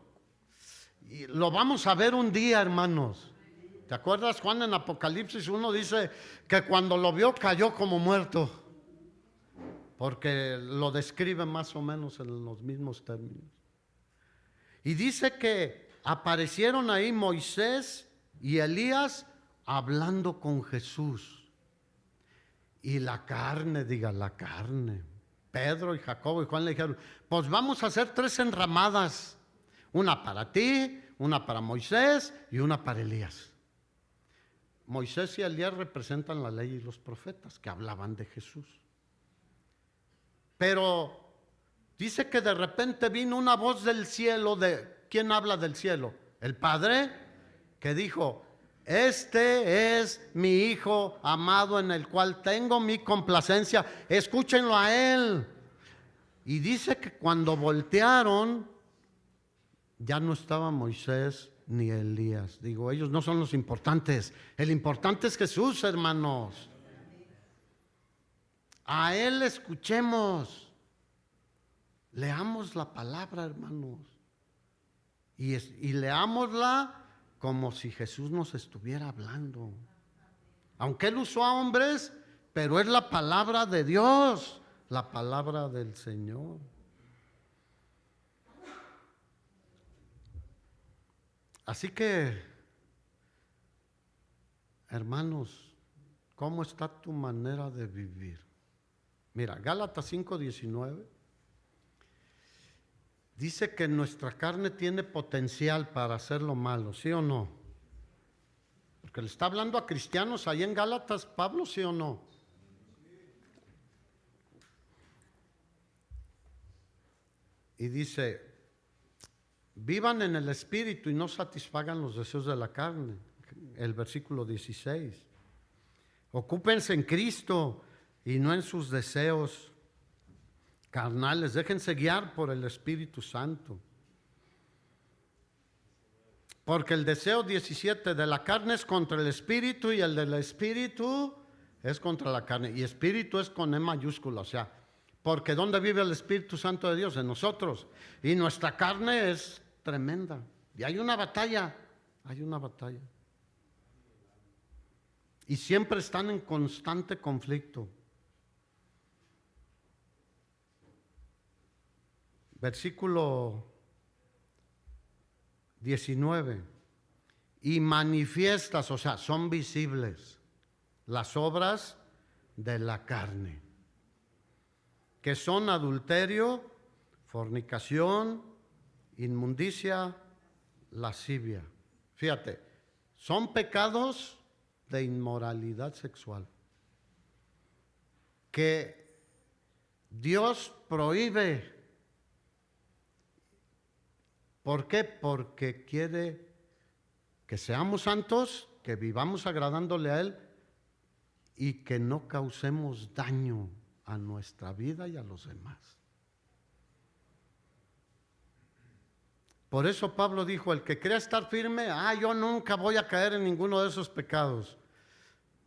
Y lo vamos a ver un día, hermanos. ¿Te acuerdas? Juan en Apocalipsis 1 dice que cuando lo vio cayó como muerto. Porque lo describe más o menos en los mismos términos. Y dice que aparecieron ahí Moisés y Elías hablando con Jesús. Y la carne, diga la carne. Pedro y Jacobo y Juan le dijeron, pues vamos a hacer 3 enramadas. Una para ti, una para Moisés y una para Elías. Moisés y Elías representan la ley y los profetas que hablaban de Jesús. Pero dice que de repente vino una voz del cielo. ¿Quién habla del cielo? El Padre, que dijo, este es mi Hijo amado en el cual tengo mi complacencia. Escúchenlo a Él. Y dice que cuando voltearon, ya no estaba Moisés ni Elías. Digo, ellos no son los importantes. El importante es Jesús, hermanos. A Él escuchemos. Leamos la palabra, hermanos. Y leámosla como si Jesús nos estuviera hablando. Aunque Él usó a hombres, pero es la palabra de Dios, la palabra del Señor. Así que, hermanos, ¿cómo está tu manera de vivir? Mira, Gálatas 5:19 dice que nuestra carne tiene potencial para hacer lo malo, ¿sí o no? Porque le está hablando a cristianos ahí en Gálatas, Pablo, ¿sí o no? Y dice, vivan en el Espíritu y no satisfagan los deseos de la carne. El versículo 16. Ocúpense en Cristo y no en sus deseos carnales. Déjense guiar por el Espíritu Santo. Porque el deseo 17 de la carne es contra el Espíritu y el del Espíritu es contra la carne. Y Espíritu es con E mayúscula, o sea, porque ¿dónde vive el Espíritu Santo de Dios? En nosotros. Y nuestra carne es tremenda. Y hay una batalla, Y siempre están en constante conflicto. Versículo 19. Y manifiestas, o sea, son visibles las obras de la carne, que son adulterio, fornicación, inmundicia, lascivia. Fíjate, son pecados de inmoralidad sexual que Dios prohíbe. ¿Por qué? Porque quiere que seamos santos, que vivamos agradándole a Él y que no causemos daño a nuestra vida y a los demás. Por eso Pablo dijo, el que crea estar firme, yo nunca voy a caer en ninguno de esos pecados.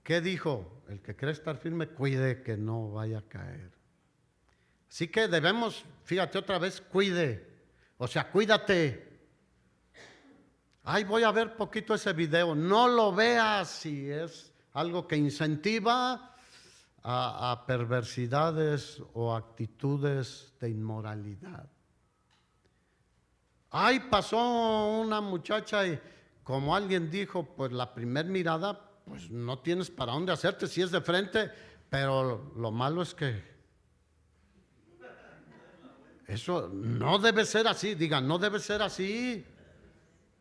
¿Qué dijo? El que cree estar firme, cuide que no vaya a caer. Así que debemos, fíjate otra vez, cuide. O sea, cuídate. Voy a ver poquito ese video. No lo veas si es algo que incentiva a perversidades o actitudes de inmoralidad. Pasó una muchacha y como alguien dijo, pues la primer mirada, pues no tienes para dónde hacerte si es de frente, pero lo malo es que eso no debe ser así, digan, no debe ser así.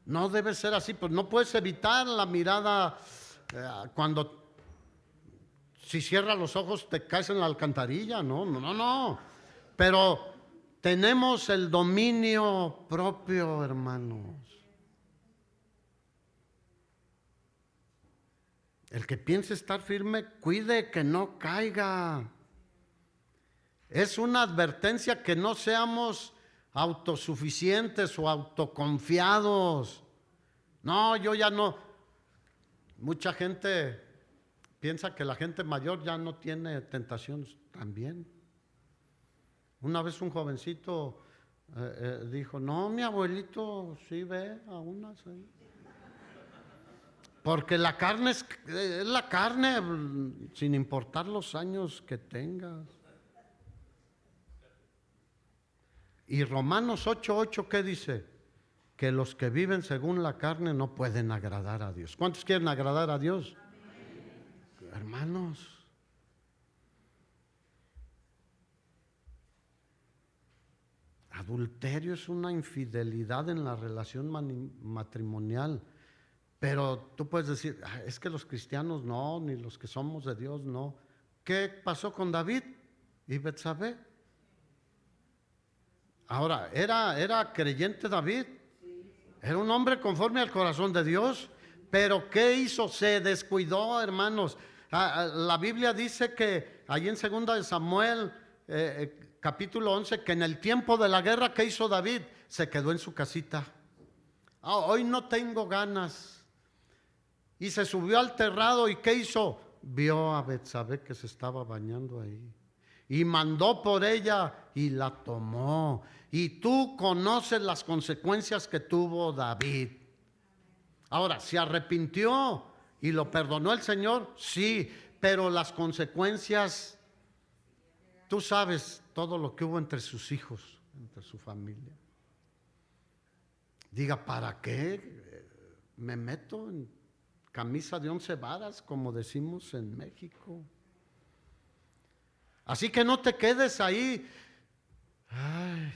No debe ser así, pues no puedes evitar la mirada cuando si cierras los ojos te caes en la alcantarilla, no. Pero tenemos el dominio propio, hermanos. El que piense estar firme, cuide que no caiga. Es una advertencia que no seamos autosuficientes o autoconfiados. No, yo ya no. Mucha gente piensa que la gente mayor ya no tiene tentaciones. También. Una vez un jovencito dijo, no, mi abuelito sí ve a unas ahí. Porque la carne es la carne, sin importar los años que tengas. Y Romanos 8:8, ¿qué dice? Que los que viven según la carne no pueden agradar a Dios. ¿Cuántos quieren agradar a Dios? Amén. Hermanos, adulterio es una infidelidad en la relación matrimonial. Pero tú puedes decir, es que los cristianos no, ni los que somos de Dios no. ¿Qué pasó con David y Betsabé? Ahora, ¿era creyente David? Era un hombre conforme al corazón de Dios, Pero ¿qué hizo? Se descuidó, hermanos. La Biblia dice que ahí en 2 de Samuel, capítulo 11, que en el tiempo de la guerra, ¿qué hizo David? Se quedó en su casita. Hoy no tengo ganas. Y se subió al terrado, ¿y qué hizo? Vio a Betsabé que se estaba bañando ahí. Y mandó por ella y la tomó. Y tú conoces las consecuencias que tuvo David. Ahora, ¿se arrepintió y lo perdonó el Señor? Sí, pero las consecuencias, tú sabes todo lo que hubo entre sus hijos, entre su familia. Diga, ¿para qué me meto en camisa de 11 varas, como decimos en México? Así que no te quedes ahí. Ay,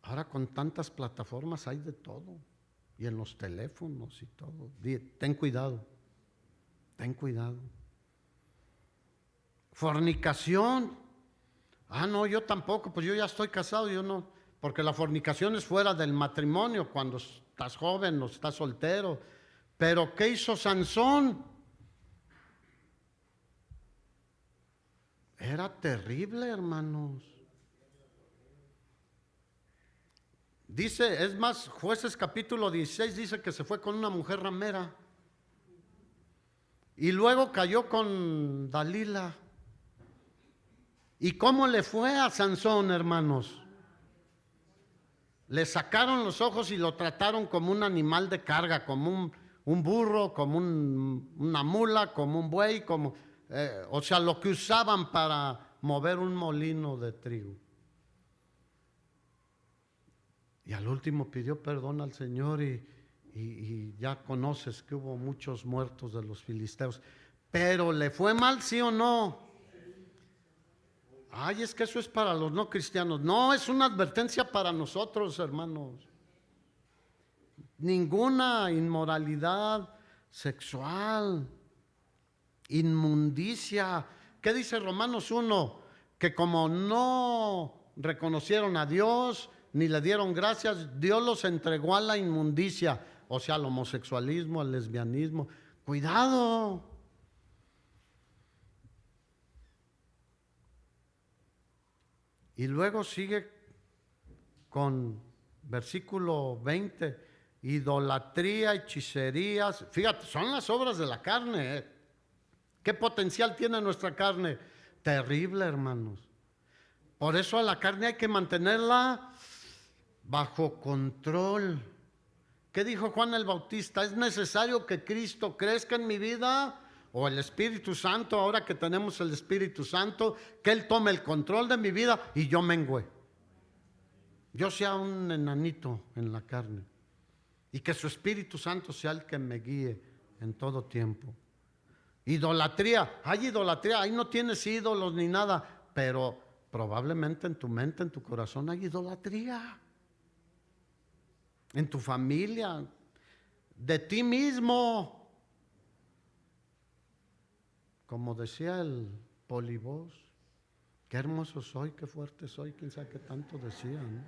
ahora con tantas plataformas hay de todo. Y en los teléfonos y todo. Ten cuidado. Ten cuidado. Fornicación. No, yo tampoco, pues yo ya estoy casado, yo no. Porque la fornicación es fuera del matrimonio, cuando estás joven o estás soltero. Pero ¿qué hizo Sansón? Era terrible, hermanos. Dice, es más, Jueces capítulo 16 dice que se fue con una mujer ramera. Y luego cayó con Dalila. ¿Y cómo le fue a Sansón, hermanos? Le sacaron los ojos y lo trataron como un animal de carga, como un burro, como una mula, como un buey, o sea, lo que usaban para mover un molino de trigo. Y al último pidió perdón al Señor y ya conoces que hubo muchos muertos de los filisteos. Pero ¿le fue mal, sí o no? Ay, es que eso es para los no cristianos. No, es una advertencia para nosotros, hermanos. Ninguna inmoralidad sexual, inmundicia. ¿Qué dice Romanos 1? Que como no reconocieron a Dios ni le dieron gracias, Dios los entregó a la inmundicia, o sea, al homosexualismo, al lesbianismo. Cuidado. Y luego sigue con versículo 20, idolatría, hechicerías. Fíjate, son las obras de la carne. ¿Qué potencial tiene nuestra carne? Terrible, hermanos. Por eso a la carne hay que mantenerla bajo control. ¿Qué dijo Juan el Bautista? ¿Es necesario que Cristo crezca en mi vida? O el Espíritu Santo, ahora que tenemos el Espíritu Santo, que Él tome el control de mi vida y yo mengüe. Yo sea un enanito en la carne. Y que su Espíritu Santo sea el que me guíe en todo tiempo. Idolatría. Hay idolatría. Ahí no tienes ídolos ni nada. Pero probablemente en tu mente, en tu corazón hay idolatría. En tu familia. De ti mismo. Como decía el Polibos, qué hermoso soy, qué fuerte soy, quién sabe qué tanto decía, ¿no?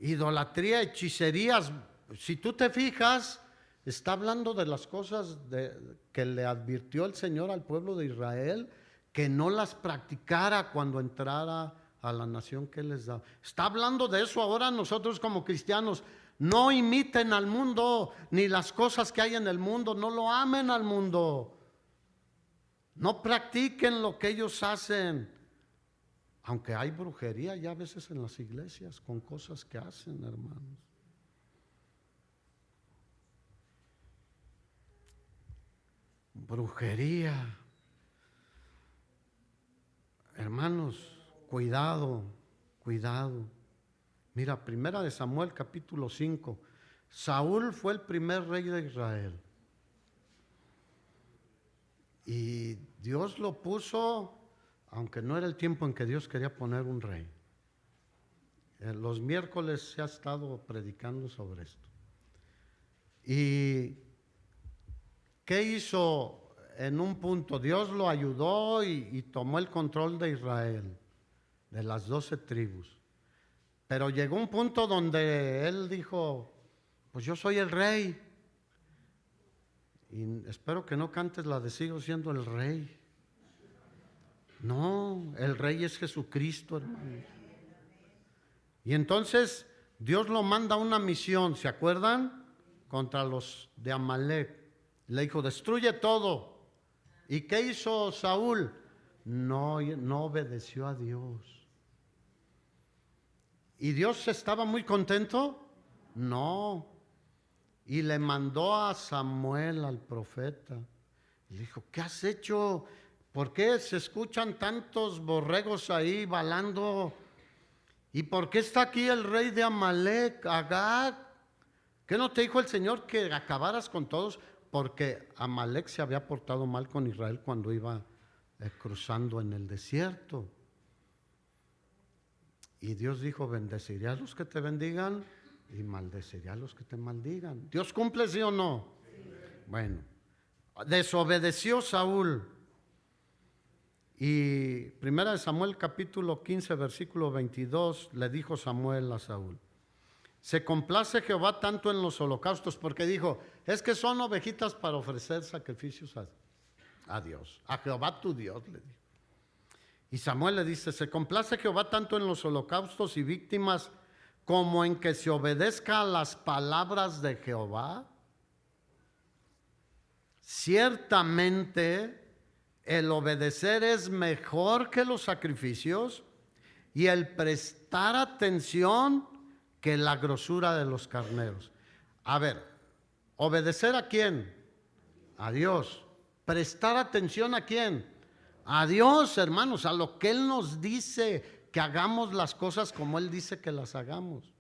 Idolatría, hechicerías. Si tú te fijas, está hablando de las cosas que le advirtió el Señor al pueblo de Israel, que no las practicara cuando entrara a la nación que les da. Está hablando de eso ahora nosotros como cristianos. No imiten al mundo, ni las cosas que hay en el mundo, no lo amen al mundo. No practiquen lo que ellos hacen. Aunque hay brujería ya a veces en las iglesias con cosas que hacen, hermanos. Brujería. Hermanos, cuidado, cuidado. Mira, 1 de Samuel capítulo 5. Saúl fue el primer rey de Israel. Y Dios lo puso, aunque no era el tiempo en que Dios quería poner un rey. Los miércoles se ha estado predicando sobre esto. ¿Y qué hizo en un punto? Dios lo ayudó y tomó el control de Israel, de las 12 tribus. Pero llegó un punto donde él dijo, pues yo soy el rey. Y espero que no cantes la de sigo siendo el rey. No, el rey es Jesucristo, hermano. Y entonces Dios lo manda a una misión, ¿se acuerdan? Contra los de Amalek. Le dijo, destruye todo. ¿Y qué hizo Saúl? No obedeció a Dios. ¿Y Dios estaba muy contento? No. Y le mandó a Samuel, al profeta. Le dijo, ¿qué has hecho? ¿Por qué se escuchan tantos borregos ahí balando? ¿Y por qué está aquí el rey de Amalek, Agag? ¿Qué no te dijo el Señor que acabaras con todos? Porque Amalek se había portado mal con Israel cuando iba cruzando en el desierto. Y Dios dijo, bendeciré a los que te bendigan y maldeciré a los que te maldigan. ¿Dios cumple, sí o no? Sí. Bueno, desobedeció Saúl. Y 1 Samuel capítulo 15 versículo 22 le dijo Samuel a Saúl, se complace Jehová tanto en los holocaustos, porque dijo, es que son ovejitas para ofrecer sacrificios a Dios, a Jehová tu Dios, le dijo. Y Samuel le dice, se complace Jehová tanto en los holocaustos y víctimas como en que se obedezca a las palabras de Jehová. Ciertamente el obedecer es mejor que los sacrificios y el prestar atención que la grosura de los carneros. A ver, ¿obedecer a quién? A Dios. ¿Prestar atención a quién? A Dios, hermanos, a lo que Él nos dice, que hagamos las cosas como Él dice que las hagamos.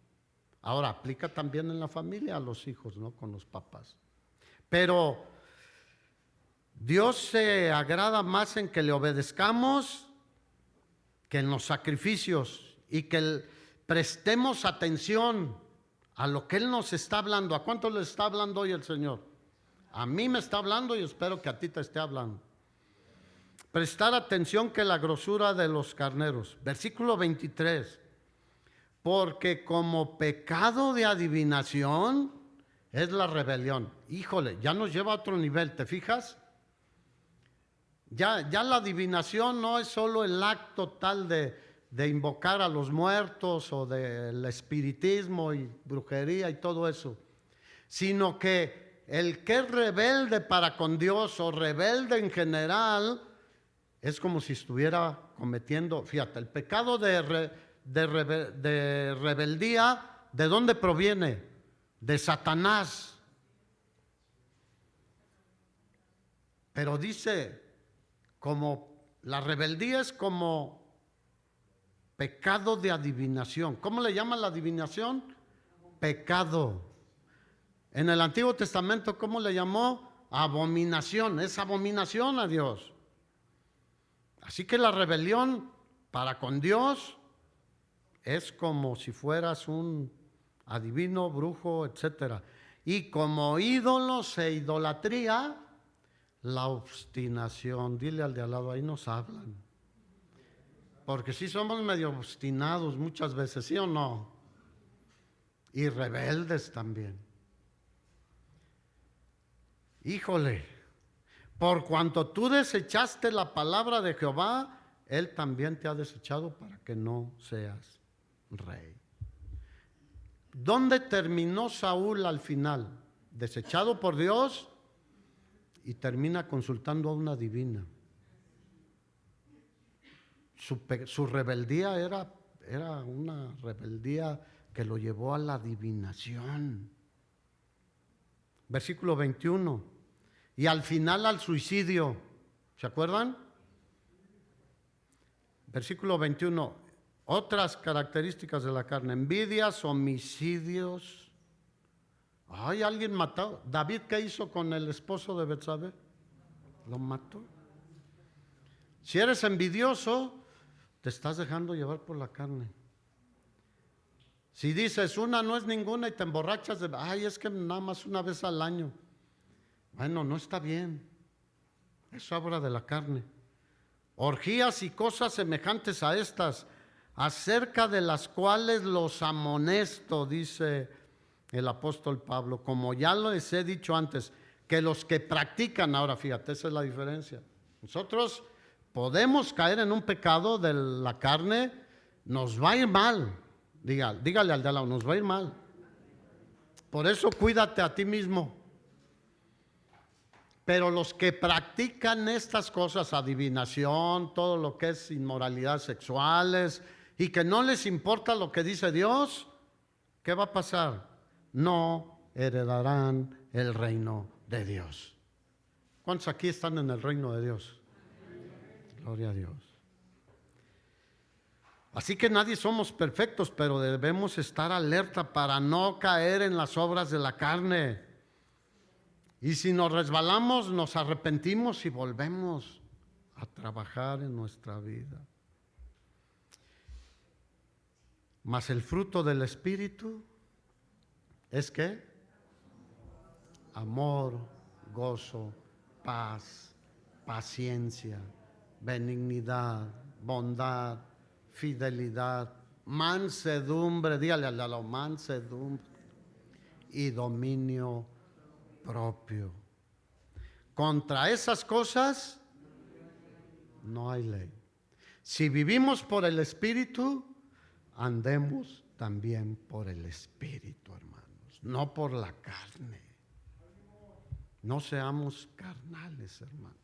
Ahora, aplica también en la familia a los hijos, ¿no? Con los papás. Pero Dios se agrada más en que le obedezcamos que en los sacrificios y que prestemos atención a lo que Él nos está hablando. ¿A cuánto le está hablando hoy el Señor? A mí me está hablando y espero que a ti te esté hablando. Prestar atención que la grosura de los carneros. Versículo 23. Porque como pecado de adivinación es la rebelión. Híjole, ya nos lleva a otro nivel, ¿te fijas? Ya la adivinación no es solo el acto tal de invocar a los muertos o del espiritismo y brujería y todo eso, sino que el que es rebelde para con Dios o rebelde en general es como si estuviera cometiendo, fíjate, el pecado de rebeldía, ¿de dónde proviene? De Satanás. Pero dice, como la rebeldía es como pecado de adivinación. ¿Cómo le llaman la adivinación? Pecado. En el Antiguo Testamento, ¿cómo le llamó? Abominación. Es abominación a Dios. Así que la rebelión para con Dios es como si fueras un adivino, brujo, etc. Y como ídolos e idolatría, la obstinación. Dile al de al lado, ahí nos hablan. Porque sí somos medio obstinados muchas veces, ¿sí o no? Y rebeldes también. Híjole, por cuanto tú desechaste la palabra de Jehová, Él también te ha desechado para que no seas rey. ¿Dónde terminó Saúl al final? Desechado por Dios y termina consultando a una divina. Su rebeldía era una rebeldía que lo llevó a la adivinación. Versículo 21. Y al final al suicidio. ¿Se acuerdan? Versículo 21. Otras características de la carne. Envidias, homicidios. Ay, alguien mató. David, ¿qué hizo con el esposo de Betsabé? Lo mató. Si eres envidioso, te estás dejando llevar por la carne. Si dices una no es ninguna y te emborrachas de, ay, es que nada más una vez al año. Bueno, no está bien. Es obra de la carne. Orgías y cosas semejantes a estas, acerca de las cuales los amonesto, dice el apóstol Pablo, como ya les he dicho antes, que los que practican, ahora fíjate, esa es la diferencia. Nosotros podemos caer en un pecado de la carne, nos va a ir mal. Dígale al de al lado, nos va a ir mal. Por eso cuídate a ti mismo. Pero los que practican estas cosas, adivinación, todo lo que es inmoralidades sexuales, y que no les importa lo que dice Dios, ¿qué va a pasar? No heredarán el reino de Dios. ¿Cuántos aquí están en el reino de Dios? Gloria a Dios. Así que nadie somos perfectos, pero debemos estar alerta para no caer en las obras de la carne. Y si nos resbalamos, nos arrepentimos y volvemos a trabajar en nuestra vida. Mas el fruto del Espíritu es ¿qué? Amor, gozo, paz, paciencia, benignidad, bondad, fidelidad, mansedumbre, dígale al lado, mansedumbre y dominio propio. Contra esas cosas no hay ley. Si vivimos por el Espíritu, andemos también por el Espíritu, hermanos, no por la carne. No seamos carnales, hermanos,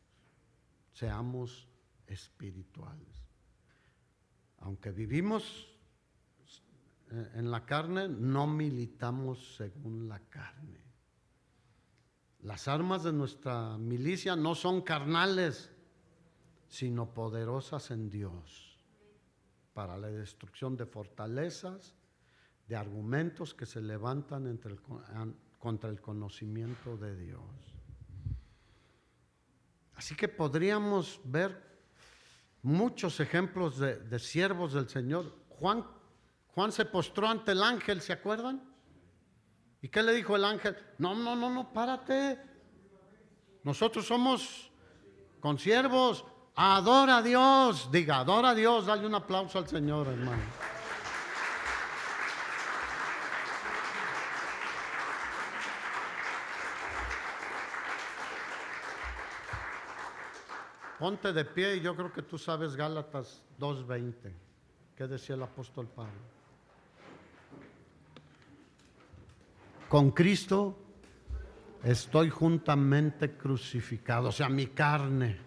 seamos espirituales. Aunque vivimos en la carne, no militamos según la carne. Las armas de nuestra milicia no son carnales, sino poderosas en Dios, para la destrucción de fortalezas, de argumentos que se levantan contra el conocimiento de Dios. Así que podríamos ver muchos ejemplos de siervos del Señor. Juan se postró ante el ángel, ¿se acuerdan? ¿Y qué le dijo el ángel? No, párate. Nosotros somos consiervos. Adora a Dios. Diga, adora a Dios. Dale un aplauso al Señor, hermano. Ponte de pie y yo creo que tú sabes Gálatas 2:20. ¿Qué decía el apóstol Pablo? Con Cristo estoy juntamente crucificado, o sea, mi carne.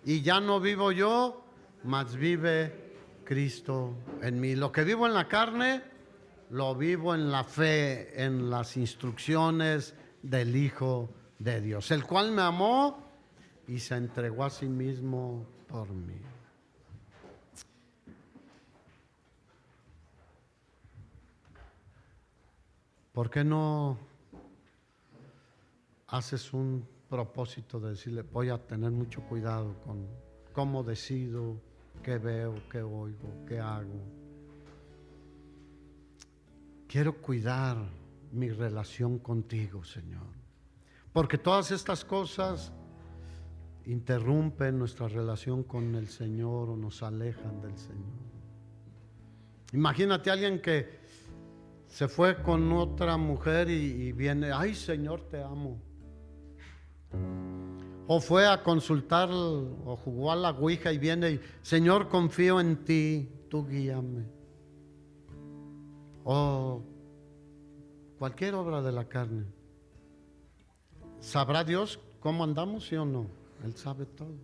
Y ya no vivo yo, mas vive Cristo en mí. Lo que vivo en la carne, lo vivo en la fe, en las instrucciones del Hijo de Dios, el cual me amó y se entregó a sí mismo por mí. ¿Por qué no haces un propósito de decirle, voy a tener mucho cuidado con cómo decido, qué veo, qué oigo, qué hago? Quiero cuidar mi relación contigo, Señor, porque todas estas cosas interrumpen nuestra relación con el Señor o nos alejan del Señor. Imagínate a alguien que se fue con otra mujer y viene, ay Señor, te amo. O fue a consultar o jugó a la ouija y viene y, Señor, confío en ti, tú guíame. O cualquier obra de la carne. ¿Sabrá Dios cómo andamos, sí o no? Él sabe todo.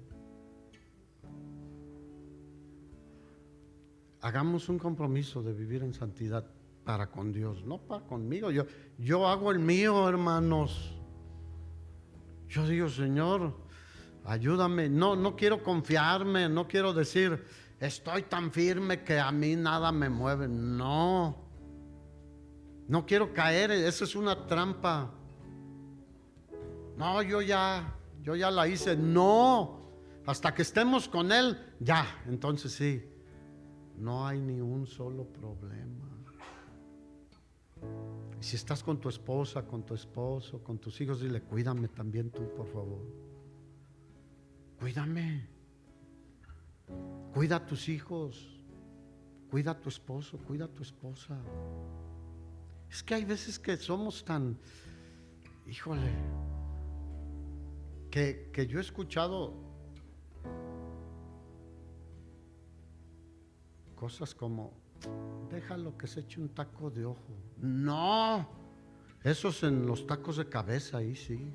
Hagamos un compromiso de vivir en santidad para con Dios, no para conmigo. Yo hago el mío, hermanos. Yo digo, Señor, ayúdame. No quiero confiarme, no quiero decir, estoy tan firme que a mí nada me mueve. No quiero caer, esa es una trampa. No, yo ya la hice. No, hasta que estemos con Él, ya, entonces sí, no hay ni un solo problema. Y si estás con tu esposa, con tu esposo, con tus hijos, dile, cuídame también tú, por favor. Cuídame. Cuida a tus hijos. Cuida a tu esposo, cuida a tu esposa. Es que hay veces que somos tan, híjole, que yo he escuchado cosas como, déjalo que se eche un taco de ojo. No, esos en los tacos de cabeza, ahí sí.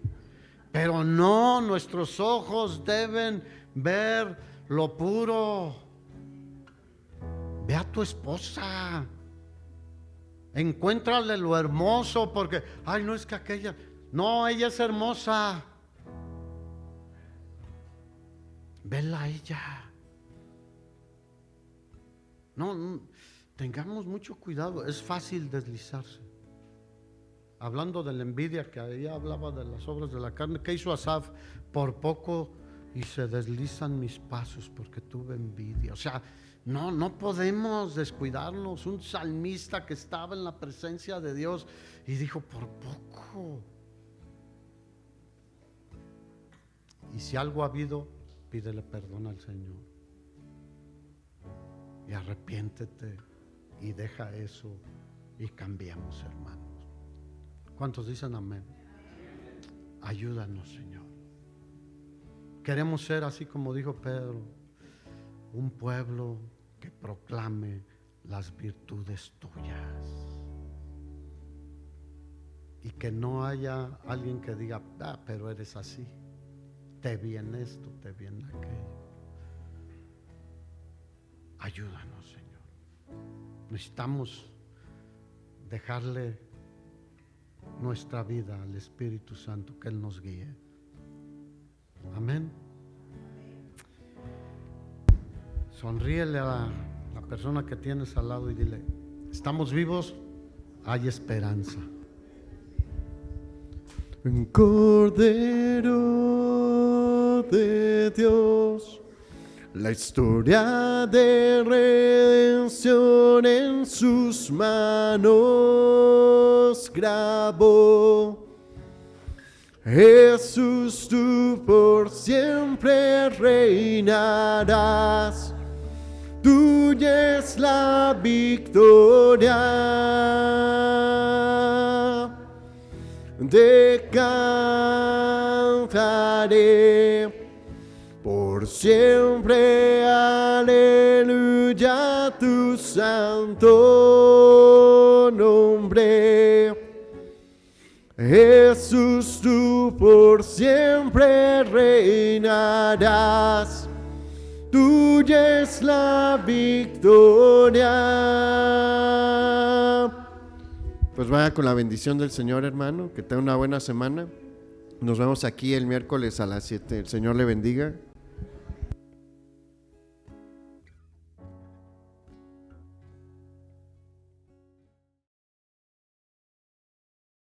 Pero no, nuestros ojos deben ver lo puro. Ve a tu esposa, encuéntrale lo hermoso, porque, ay, no es que aquella, no, ella es hermosa. Vela a ella. No, tengamos mucho cuidado, es fácil deslizarse. Hablando de la envidia, que ahí hablaba de las obras de la carne, ¿qué hizo Asaf? Por poco y se deslizan mis pasos porque tuve envidia. O sea, no podemos descuidarnos. Un salmista que estaba en la presencia de Dios y dijo, por poco. Y si algo ha habido, pídele perdón al Señor. Y arrepiéntete y deja eso y cambiamos, hermanos. ¿Cuántos dicen amén? Ayúdanos, Señor. Queremos ser, así como dijo Pedro, un pueblo que proclame las virtudes tuyas. Y que no haya alguien que diga, pero eres así. Te vi en esto, te vi en aquello. Ayúdanos, Señor. Necesitamos dejarle nuestra vida al Espíritu Santo, que Él nos guíe. Amén. Sonríele a la persona que tienes al lado y dile, estamos vivos, hay esperanza. Cordero de Dios, la historia de redención en sus manos grabó. Jesús, tú por siempre reinarás. Tuya es la victoria. Te cantaré por siempre, aleluya, tu santo nombre. Jesús, tú por siempre reinarás. Tuya es la victoria. Pues vaya con la bendición del Señor, hermano. Que tenga una buena semana. Nos vemos aquí el miércoles a las 7. El Señor le bendiga.